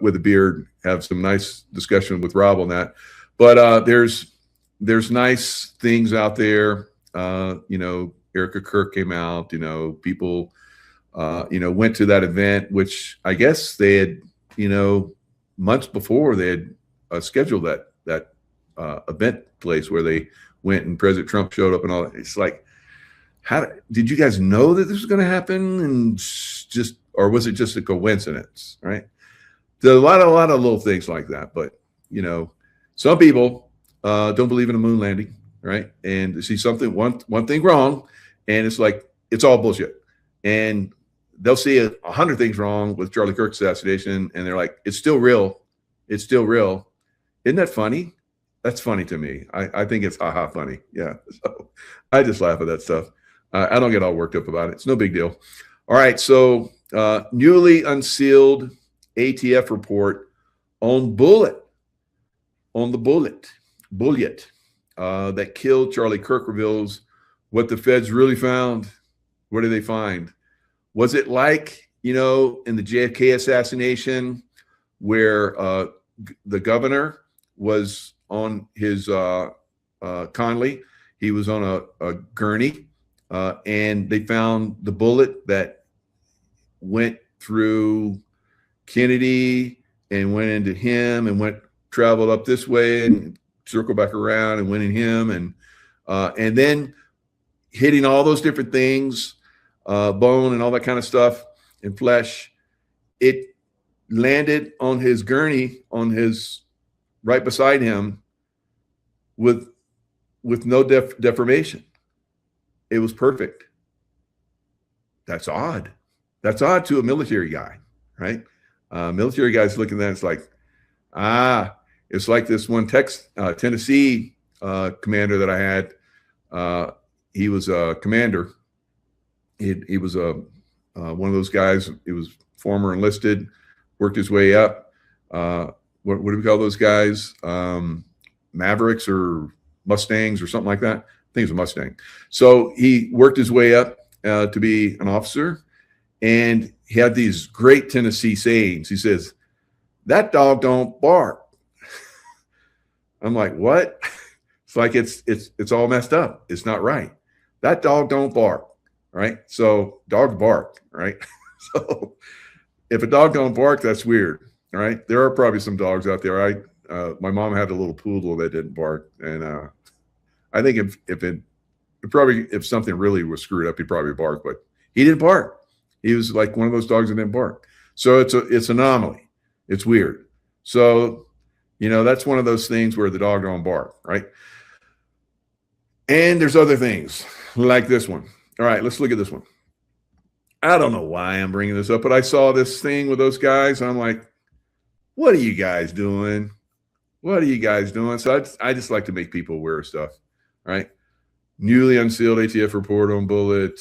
with a beard, have some nice discussion with Rob on that. But there's nice things out there. Erica Kirk came out, people, went to that event, which I guess they had, months before they had scheduled that event place where they went and President Trump showed up and all that. It's like, did you guys know that this was going to happen? And or was it just a coincidence? Right. There's a lot of little things like that, but some people don't believe in a moon landing, right? And they see something, one thing wrong, and it's like, it's all bullshit. And they'll see 100 things wrong with Charlie Kirk's assassination, and they're like, it's still real. It's still real. Isn't that funny? That's funny to me. I think it's ha funny. Yeah. So I just laugh at that stuff. I don't get all worked up about it. It's no big deal. All right. So newly unsealed ATF report on Bullet that killed Charlie Kirk reveals what the feds really found. What did they find? Was it like, in the JFK assassination where the governor was on his Conley? He was on a gurney, and they found the bullet that went through Kennedy and went into him and traveled up this way and circled back around and went in him and then hitting all those different things, bone and all that kind of stuff and flesh. It landed on his gurney right beside him with no deformation. It was perfect. That's odd. That's odd to a military guy, right? Military guys looking at that, it's like, it's like this one Tennessee commander that I had. He was a commander. He was one of those guys. He was former enlisted, worked his way up. What do we call those guys? Mavericks or Mustangs or something like that. I think it was a Mustang. So he worked his way up to be an officer, and he had these great Tennessee sayings. He says, "That dog don't bark." I'm like, what? It's like it's all messed up. It's not right. That dog don't bark, right? So dogs bark, right? So if a dog don't bark, that's weird, right? There are probably some dogs out there. My mom had a little poodle that didn't bark, and I think if something really was screwed up, he'd probably bark, but he didn't bark. He was like one of those dogs that didn't bark. So it's an anomaly. It's weird. So You know, that's one of those things where the dog don't bark, right? And there's other things like this one. All right, let's look at this one. I don't know why I'm bringing this up, but I saw this thing with those guys. I'm like, what are you guys doing? What are you guys doing? So I just like to make people aware of stuff, right? Newly unsealed ATF report on Bullet.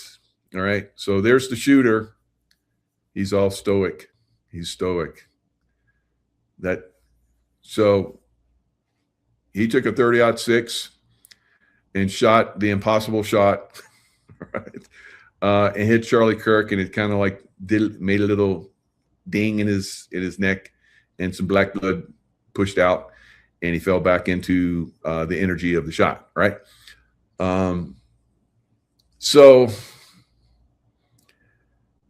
All right, so there's the shooter. He's all stoic. He's stoic. So he took a 30-06 and shot the impossible shot, right? And hit Charlie Kirk, and it kind of like made a little ding in his neck, and some black blood pushed out, and he fell back into the energy of the shot, right? So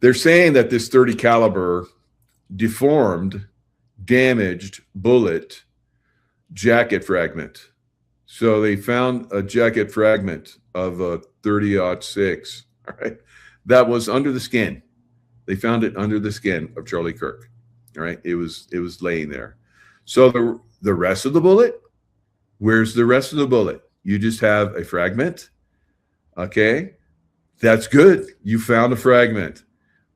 they're saying that this 30 caliber deformed, damaged bullet jacket fragment. So they found a jacket fragment of a 30-06, all right, that was under the skin. They found it under the skin of Charlie Kirk. All right, it was laying there. So the rest of the bullet, where's the rest of the bullet? You just have a fragment. Okay, that's good. You found a fragment,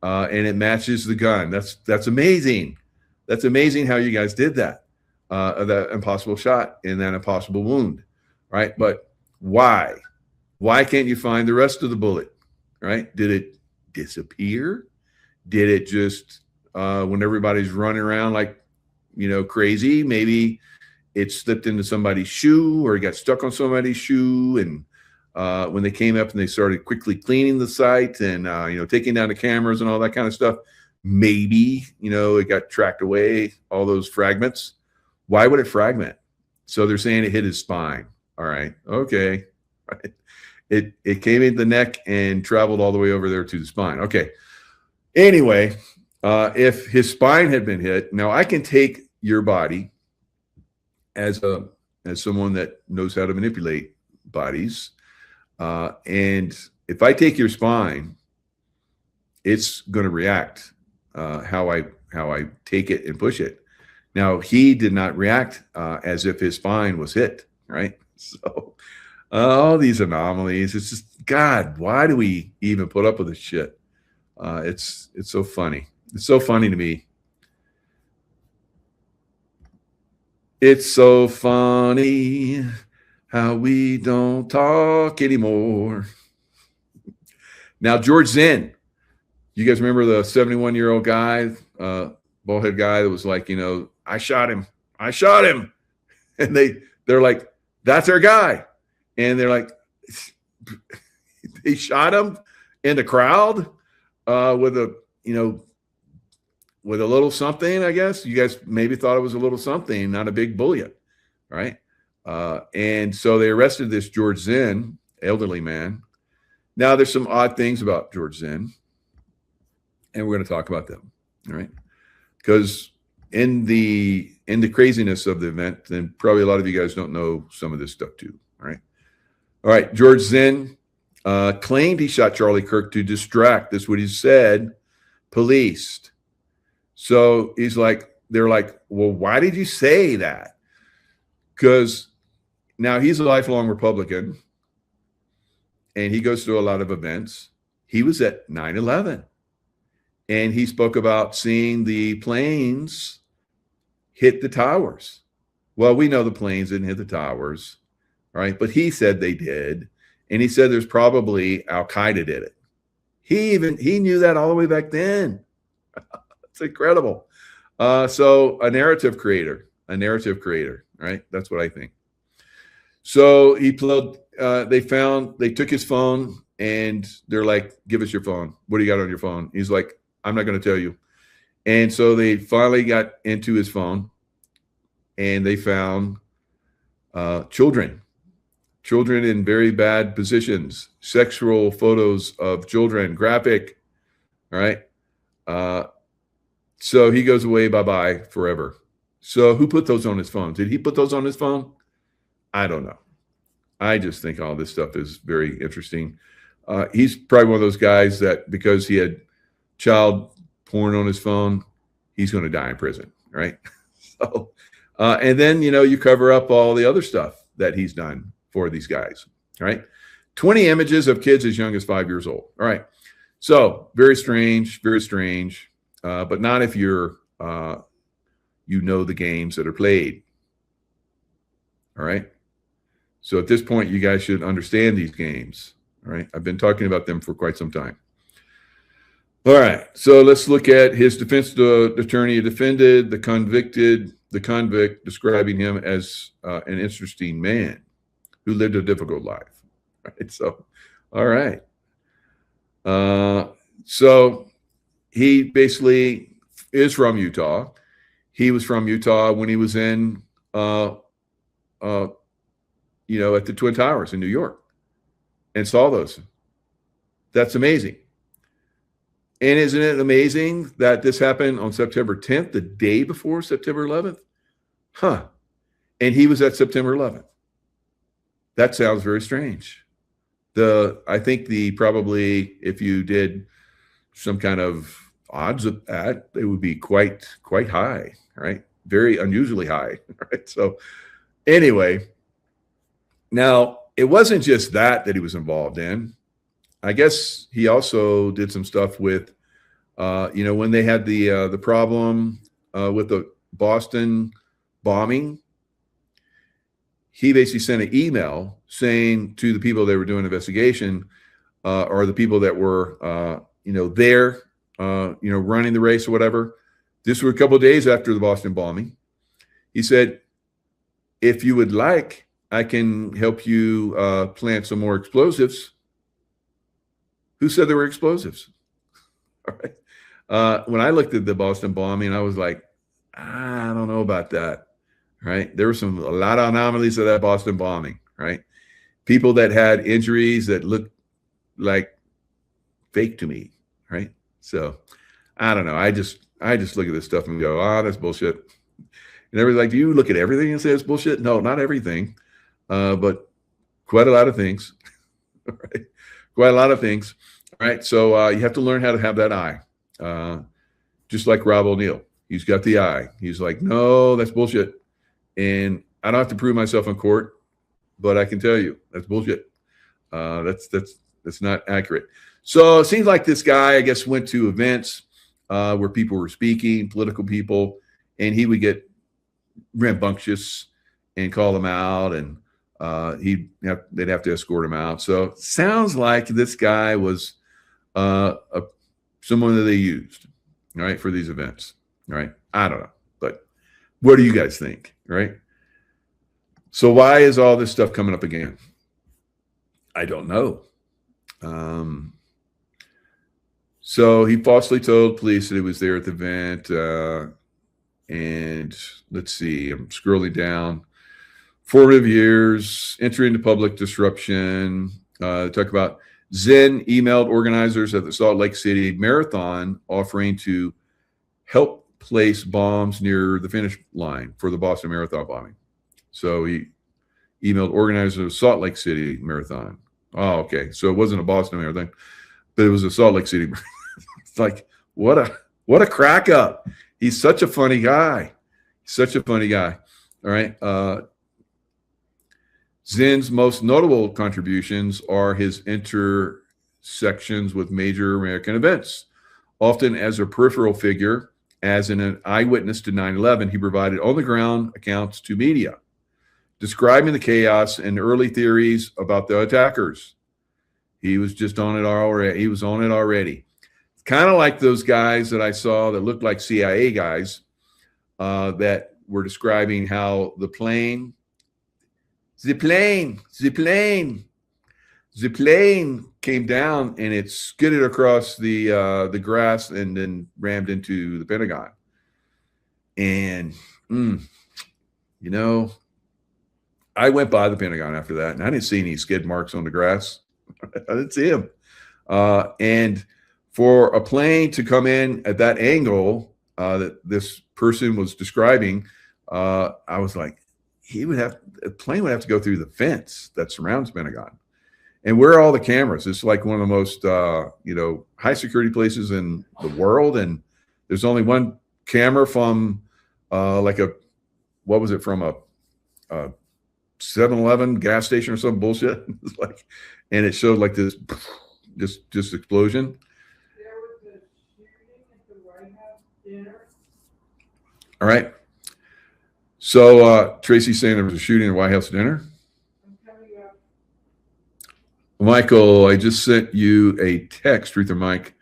and it matches the gun. That's amazing. That's amazing how you guys did that. That impossible shot and that impossible wound, right? But why? Why can't you find the rest of the bullet? Right? Did it disappear? Did it just when everybody's running around like, you know, crazy, maybe it slipped into somebody's shoe or it got stuck on somebody's shoe, and when they came up and they started quickly cleaning the site and you know, taking down the cameras and all that kind of stuff, maybe, you know, it got tracked away, all those fragments. Why would it fragment? So they're saying it hit his spine. All right, okay, right. It came in the neck and traveled all the way over there to the spine. Okay. Anyway, if his spine had been hit, now I can take your body as someone that knows how to manipulate bodies, and if I take your spine, it's going to react how I take it and push it. Now he did not react as if his spine was hit, right? So all these anomalies. It's just, God, why do we even put up with this shit? It's so funny. It's so funny to me. It's so funny how we don't talk anymore. Now, George Zinn, you guys remember the 71-year-old guy, bald-head guy that was like, you know, I shot him. And they're like, that's our guy. And they're like, they shot him in the crowd with a little something, I guess. You guys maybe thought it was a little something, not a big bullet, right? And so they arrested this George Zinn, elderly man. Now, there's some odd things about George Zinn, and we're going to talk about them, all right? Because in the craziness of the event, then probably a lot of you guys don't know some of this stuff too, all right? All right, George Zinn claimed he shot Charlie Kirk to distract. That's what he said, policed. So they're like, well, why did you say that? Because now he's a lifelong Republican, and he goes to a lot of events. He was at 9/11, and he spoke about seeing the planes hit the towers. Well, we know the planes didn't hit the towers, right? But he said they did, and he said there's probably Al-Qaeda did it. He knew that all the way back then. It's incredible. So a narrative creator, right? That's what I think. So they took his phone, and they're like, give us your phone. What do you got on your phone? He's like, I'm not going to tell you. And so they finally got into his phone, and they found children in very bad positions, sexual photos of children, graphic, all right? So he goes away, bye-bye, forever. So who put those on his phone? Did he put those on his phone? I don't know. I just think all this stuff is very interesting. He's probably one of those guys that because he had child porn on his phone, he's going to die in prison, right? So And then, you cover up all the other stuff that he's done for these guys, right? 20 images of kids as young as 5 years old. All right. So very strange, but not if you're, the games that are played. All right. So at this point, you guys should understand these games. All right. I've been talking about them for quite some time. All right. So let's look at his defense attorney defended the convict, describing him as an interesting man who lived a difficult life. Right. So, all right. So he basically is from Utah. He was from Utah when he was in, at the Twin Towers in New York and saw those. That's amazing. And isn't it amazing that this happened on September 10th, the day before September 11th? Huh. And he was at September 11th. That sounds very strange. I think probably if you did some kind of odds of that, it would be quite high, right? Very unusually high, right? So anyway, now it wasn't just that he was involved in. I guess he also did some stuff with, when they had the problem with the Boston bombing. He basically sent an email saying to the people that were doing investigation, or the people that were, there, running the race or whatever. This was a couple of days after the Boston bombing. He said, if you would like, I can help you plant some more explosives. Who said there were explosives? All right. When I looked at the Boston bombing, I was like, I don't know about that. Right. There were a lot of anomalies of that Boston bombing. Right. People that had injuries that looked like fake to me. Right. So I don't know. I just look at this stuff and go, that's bullshit. And everybody's like, do you look at everything and say it's bullshit? No, not everything, but quite a lot of things. Right? Quite a lot of things. All right. So you have to learn how to have that eye. Just like Rob O'Neill. He's got the eye. He's like, no, that's bullshit. And I don't have to prove myself in court, but I can tell you that's bullshit. That's not accurate. So it seems like this guy, I guess, went to events where people were speaking, political people, and he would get rambunctious and call them out, and they'd have to escort him out. So it sounds like this guy was someone that they used, right, for these events, right? I don't know, but what do you guys think, right? So why is all this stuff coming up again? I don't know. So he falsely told police that he was there at the event. And let's see, I'm scrolling down. Formative years, entry into public disruption. Talk about Zen emailed organizers at the Salt Lake City Marathon offering to help place bombs near the finish line for the Boston Marathon bombing. So he emailed organizers of Salt Lake City Marathon. Oh, okay. So it wasn't a Boston Marathon, but it was a Salt Lake City. It's like, what a crack up. He's such a funny guy. All right. Zen's most notable contributions are his intersections with major American events. Often as a peripheral figure, as an eyewitness to 9/11, he provided on-the-ground accounts to media, describing the chaos and early theories about the attackers. He was just on it already. He was on it already. Kind of like those guys that I saw that looked like CIA guys that were describing how the plane came down and it skidded across the grass and then rammed into the Pentagon. And, I went by the Pentagon after that and I didn't see any skid marks on the grass. I didn't see them. And for a plane to come in at that angle that this person was describing, I was like, a plane would have to go through the fence that surrounds Pentagon. And where are all the cameras? It's like one of the most, high security places in the world. And there's only one camera from like a what was it, from a 7-Eleven gas station or some bullshit. It's like, and it showed like this just explosion. There was a shooting at the White House dinner. All right. So Tracy's saying there was a shooting at White House dinner. I'm coming up. Michael, I just sent you a text, Ruther Mike,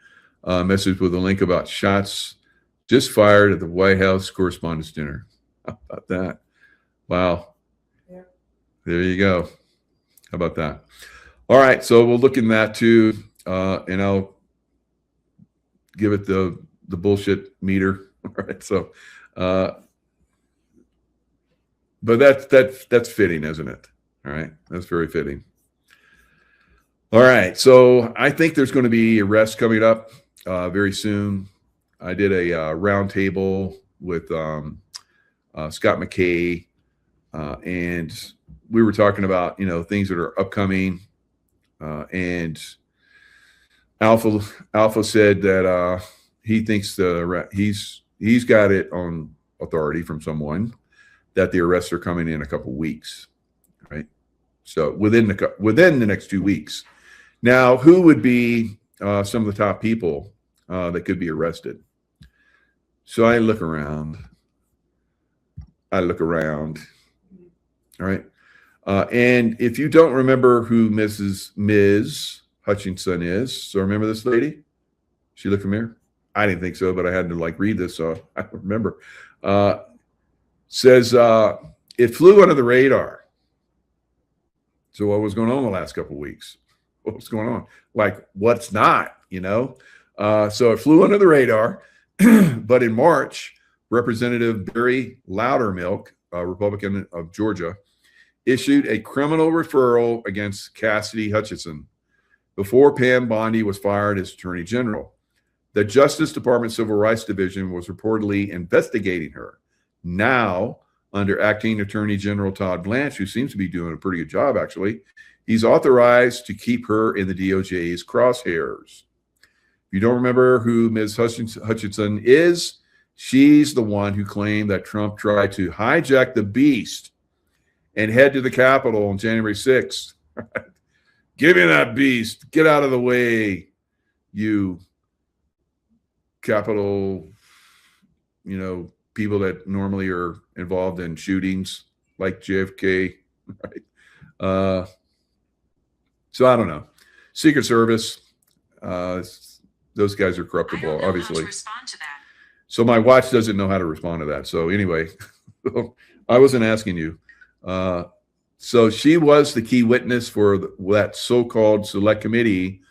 message with a link about shots just fired at the White House Correspondents' Dinner. How about that? Wow. Yeah. There you go. How about that? All right. So we'll look in that too, and I'll give it the bullshit meter. All right. So, but that's fitting, isn't it? All right. That's very fitting. All right. So I think there's going to be arrests coming up very soon. I did a roundtable with Scott McKay, and we were talking about, things that are upcoming. And Alpha said that he thinks he's got it on authority from someone that the arrests are coming in a couple weeks, right? So within the next 2 weeks. Now, who would be some of the top people that could be arrested? So I look around. All right. And if you don't remember who Ms. Hutchinson is, so remember this lady? She look familiar? I didn't think so, but I had to read this, so I remember. Says it flew under the radar. So what was going on the last couple of weeks? What was going on? What's not, So it flew under the radar. But in March, Representative Barry Loudermilk, a Republican of Georgia, issued a criminal referral against Cassidy Hutchinson before Pam Bondi was fired as Attorney General. The Justice Department Civil Rights Division was reportedly investigating her. Now, under Acting Attorney General Todd Blanche, who seems to be doing a pretty good job, actually, he's authorized to keep her in the DOJ's crosshairs. If you don't remember who Ms. Hutchinson is, she's the one who claimed that Trump tried to hijack the beast and head to the Capitol on January 6th. Give me that beast. Get out of the way, you Capitol, people that normally are involved in shootings like JFK, right? So I don't know. Secret Service, those guys are corruptible, obviously. So my watch doesn't know how to respond to that. So anyway, I wasn't asking you. So she was the key witness for that so-called select committee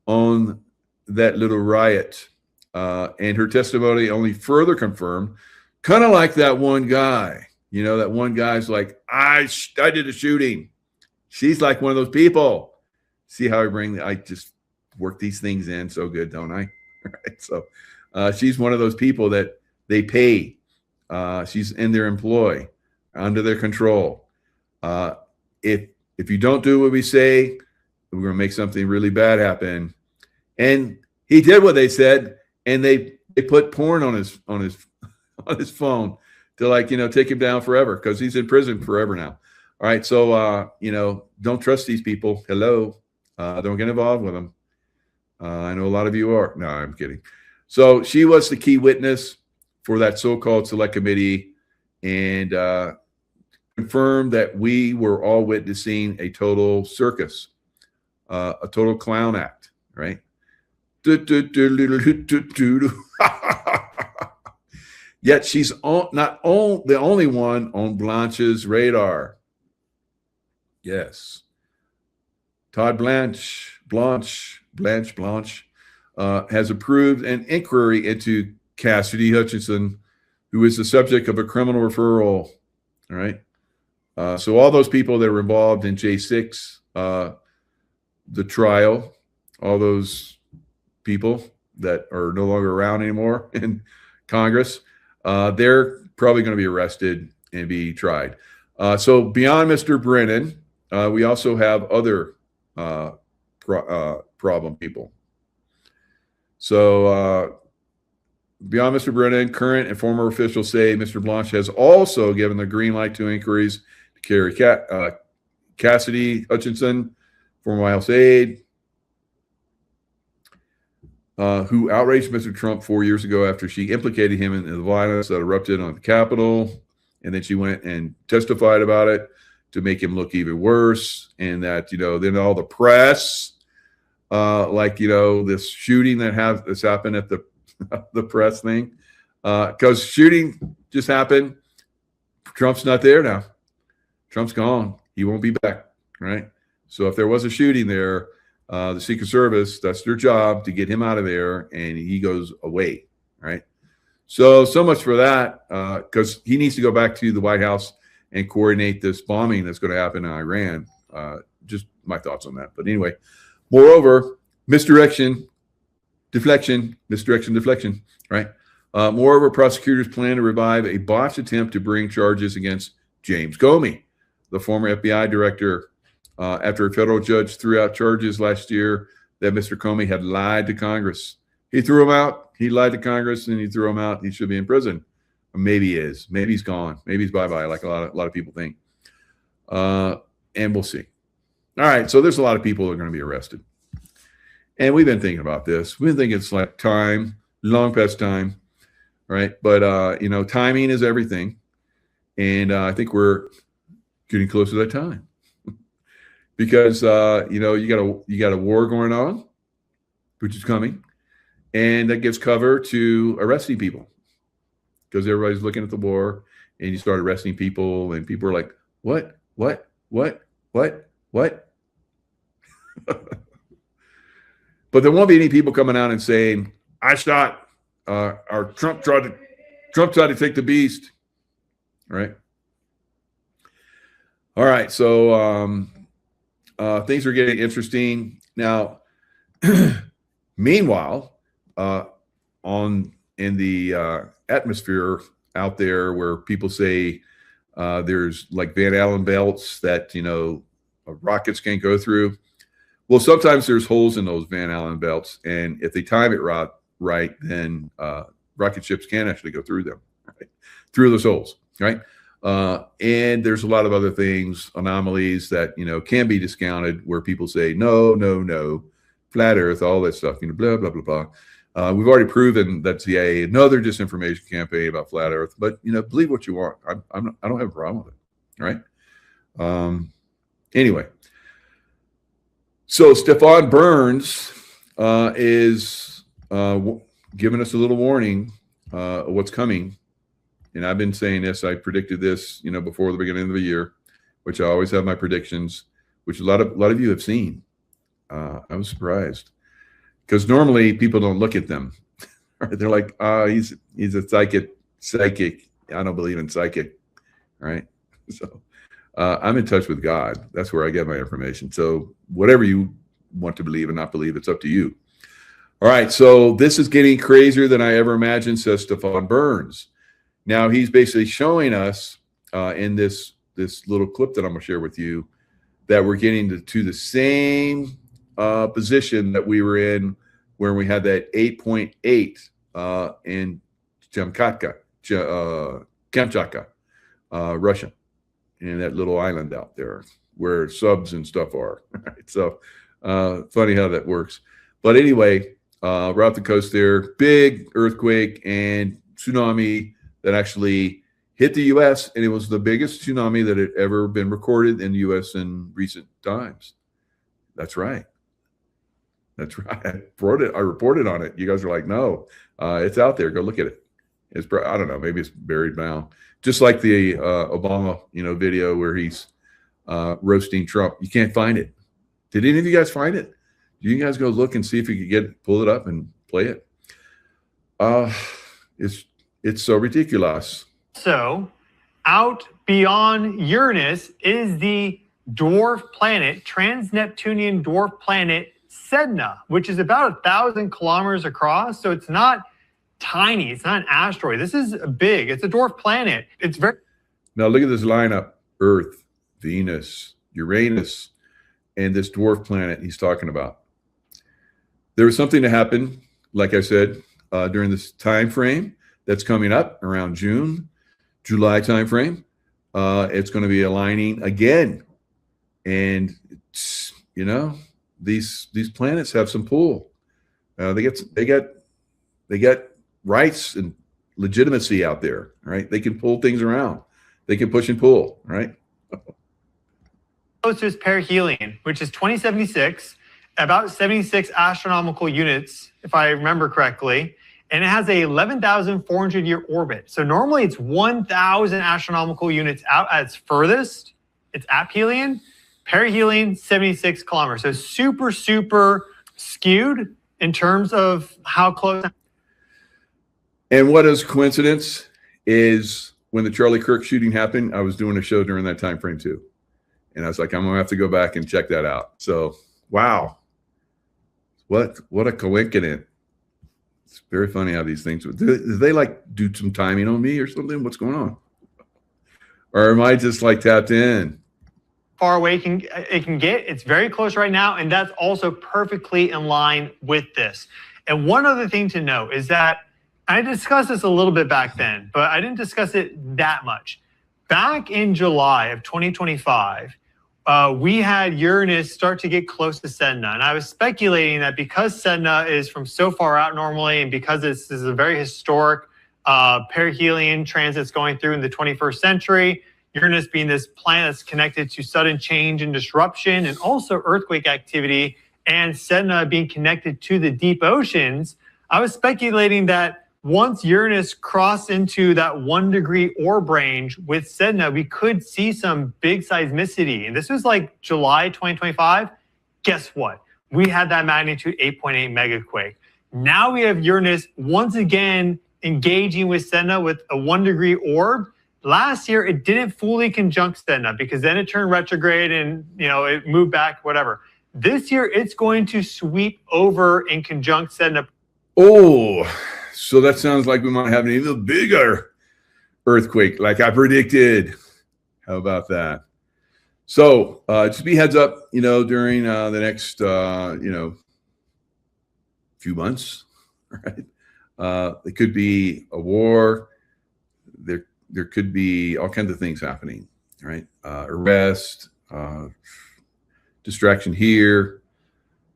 on that little riot. And her testimony only further confirmed, kind of like that one guy, that one guy's like, I did a shooting. She's like one of those people. See how I just work these things in so good, don't I? Right. So she's one of those people that they pay. She's in their employ, under their control. If you don't do what we say, we're going to make something really bad happen. And he did what they said, and they put porn on his phone to take him down forever, because he's in prison forever now. All right, so don't trust these people. Hello, don't get involved with them. I know a lot of you are. No, I'm kidding. So she was the key witness for that so-called select committee, and confirmed that we were all witnessing a total circus, a total clown act, right? Yet she's not the only one on Blanche's radar. Yes. Todd Blanche has approved an inquiry into Cassidy Hutchinson, who is the subject of a criminal referral. All right. So all those people that were involved in J6, the trial, all those people that are no longer around anymore in Congress, they're probably going to be arrested and be tried. So beyond Mr. Brennan, we also have other problem people. So beyond Mr. Brennan, current and former officials say Mr. Blanche has also given the green light to inquiries to Carrie Cassidy Hutchinson, former White House aide, who outraged Mr. Trump 4 years ago after she implicated him in the violence that erupted on the Capitol. And then she went and testified about it to make him look even worse. And that, then all the press, this shooting that's happened at the press thing, because shooting just happened. Trump's not there now. Trump's gone. He won't be back, right? So if there was a shooting there, the Secret Service, that's their job to get him out of there, and he goes away, right? So much for that, because he needs to go back to the White House and coordinate this bombing that's going to happen in Iran. Just my thoughts on that. But anyway, moreover, misdirection, deflection, right? Moreover, prosecutors plan to revive a botched attempt to bring charges against James Comey, the former FBI director, after a federal judge threw out charges last year that Mr. Comey had lied to Congress. He threw him out. He lied to Congress, and he threw him out. He should be in prison. Or maybe he is. Maybe he's gone. Maybe he's bye-bye, like a lot of people think. And we'll see. All right, so there's a lot of people that are going to be arrested. And we've been thinking about this. We've been thinking it's like time, long past time, right? But, timing is everything. And I think we're getting close to that time. Because, you got a war going on, which is coming. And that gives cover to arresting people. Because everybody's looking at the war, and you start arresting people, and people are like, what? But there won't be any people coming out and saying, I shot, or Trump tried to take the beast. Right? All right, so things are getting interesting. Now, meanwhile, in the atmosphere out there where people say there's like Van Allen belts that, rockets can't go through. Well, sometimes there's holes in those Van Allen belts. And if they time it right, then rocket ships can actually go through them, right? Through those holes, right? And there's a lot of other things, anomalies that, can be discounted where people say, no, flat earth, all that stuff, blah, blah, blah, blah. We've already proven that CIA, another disinformation campaign about flat earth, but, believe what you want. I don't have a problem with it. Right. Anyway, so Stephon Burns is giving us a little warning of what's coming. And I've been saying this, I predicted this, before the beginning of the year, which I always have my predictions, which a lot of you have seen. I was surprised because normally people don't look at them. They're like, he's a psychic. I don't believe in psychic. Right. So I'm in touch with God. That's where I get my information. So whatever you want to believe and not believe, it's up to you. All right. So this is getting crazier than I ever imagined, says Stephon Burns. Now he's basically showing us in this little clip that I'm going to share with you that we're getting to the same position that we were in where we had that 8.8 in Kamchatka, Russia, and that little island out there where subs and stuff are. Right? So funny how that works. But anyway, we're off the coast there, big earthquake and tsunami that actually hit the U.S., and it was the biggest tsunami that had ever been recorded in the U.S. in recent times. That's right. That's right. I reported on it. You guys are like, no, it's out there. Go look at it. It's, I don't know, maybe it's buried now. Just like the Obama, video where he's roasting Trump. You can't find it. Did any of you guys find it? You guys go look and see if you could pull it up and play it. It's so ridiculous. So, out beyond Uranus is the dwarf planet, trans-Neptunian dwarf planet Sedna, which is about 1,000 kilometers across. So it's not tiny. It's not an asteroid. This is big. It's a dwarf planet. It's very. Now look at this lineup: Earth, Venus, Uranus, and this dwarf planet he's talking about. There was something that happened, like I said, during this time frame that's coming up around June, July time frame. It's going to be aligning again, and these planets have some pull. They got rights and legitimacy out there, right? They can pull things around. They can push and pull, right? Closest perihelion, which is 2076, about 76 astronomical units, if I remember correctly, and it has a 11,400 year orbit. So normally it's 1,000 astronomical units out at its furthest. It's aphelion. Perihelion, 76 kilometers. So super, super skewed in terms of how close. And what is coincidence is when the Charlie Kirk shooting happened, I was doing a show during that time frame too. And I was like, I'm going to have to go back and check that out. So, wow. What a coincidence. It's very funny how these things, do they like do some timing on me or something? What's going on? Or am I just like tapped in? Far away it can get. It's very close right now, and that's also perfectly in line with this. And one other thing to note is that I discussed this a little bit back then, but I didn't discuss it that much. Back in July of 2025, we had Uranus start to get close to Sedna, and I was speculating that because Sedna is from so far out normally, and because this is a very historic perihelion transits going through in the 21st century, Uranus being this planet that's connected to sudden change and disruption and also earthquake activity, and Sedna being connected to the deep oceans, I was speculating that once Uranus crossed into that 1 degree orb range with Sedna, we could see some big seismicity. And this was like July 2025. Guess what? We had that magnitude 8.8 megaquake. Now we have Uranus once again engaging with Sedna with a 1 degree orb. Last year, it didn't fully conjunct Sedna because then it turned retrograde and it moved back, whatever. This year, it's going to sweep over and conjunct Sedna. Oh, so that sounds like we might have an even bigger earthquake like I predicted. How about that? So just be heads up, during the next, few months, right? It could be a war. There could be all kinds of things happening, right? Arrest, distraction here.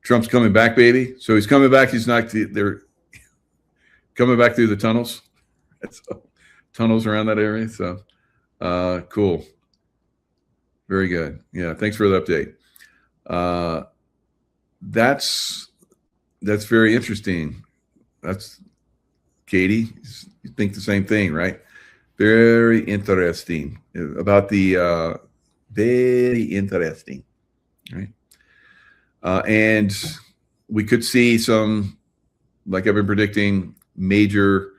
Trump's coming back, baby. So he's coming back. He's not there. Coming back through the tunnels. Tunnels around that area. So cool. Very good. Yeah, thanks for the update. That's very interesting. That's Katie. You think the same thing, right? Very interesting. About the very interesting, right? And we could see some, like I've been predicting, major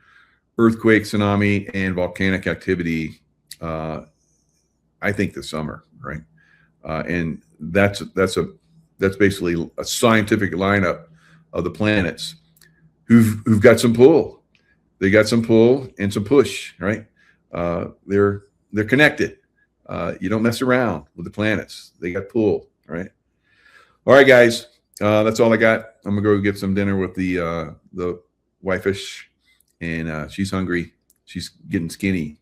earthquake, tsunami, and volcanic activity, I think this summer, right? And that's basically a scientific lineup of the planets who've got some pull. They got some pull and some push, right? They're connected. You don't mess around with the planets. They got pull, right? All right, guys. That's all I got. I'm gonna go get some dinner with the wife-ish, and she's hungry. She's getting skinny,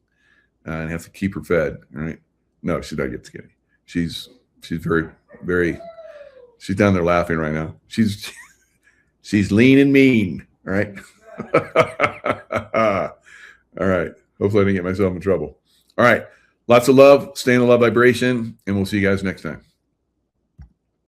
and have to keep her fed. All right? No, she's not getting skinny. She's very, very. She's down there laughing right now. She's lean and mean. All right. All right. Hopefully I didn't get myself in trouble. All right. Lots of love. Stay in the love vibration, and we'll see you guys next time.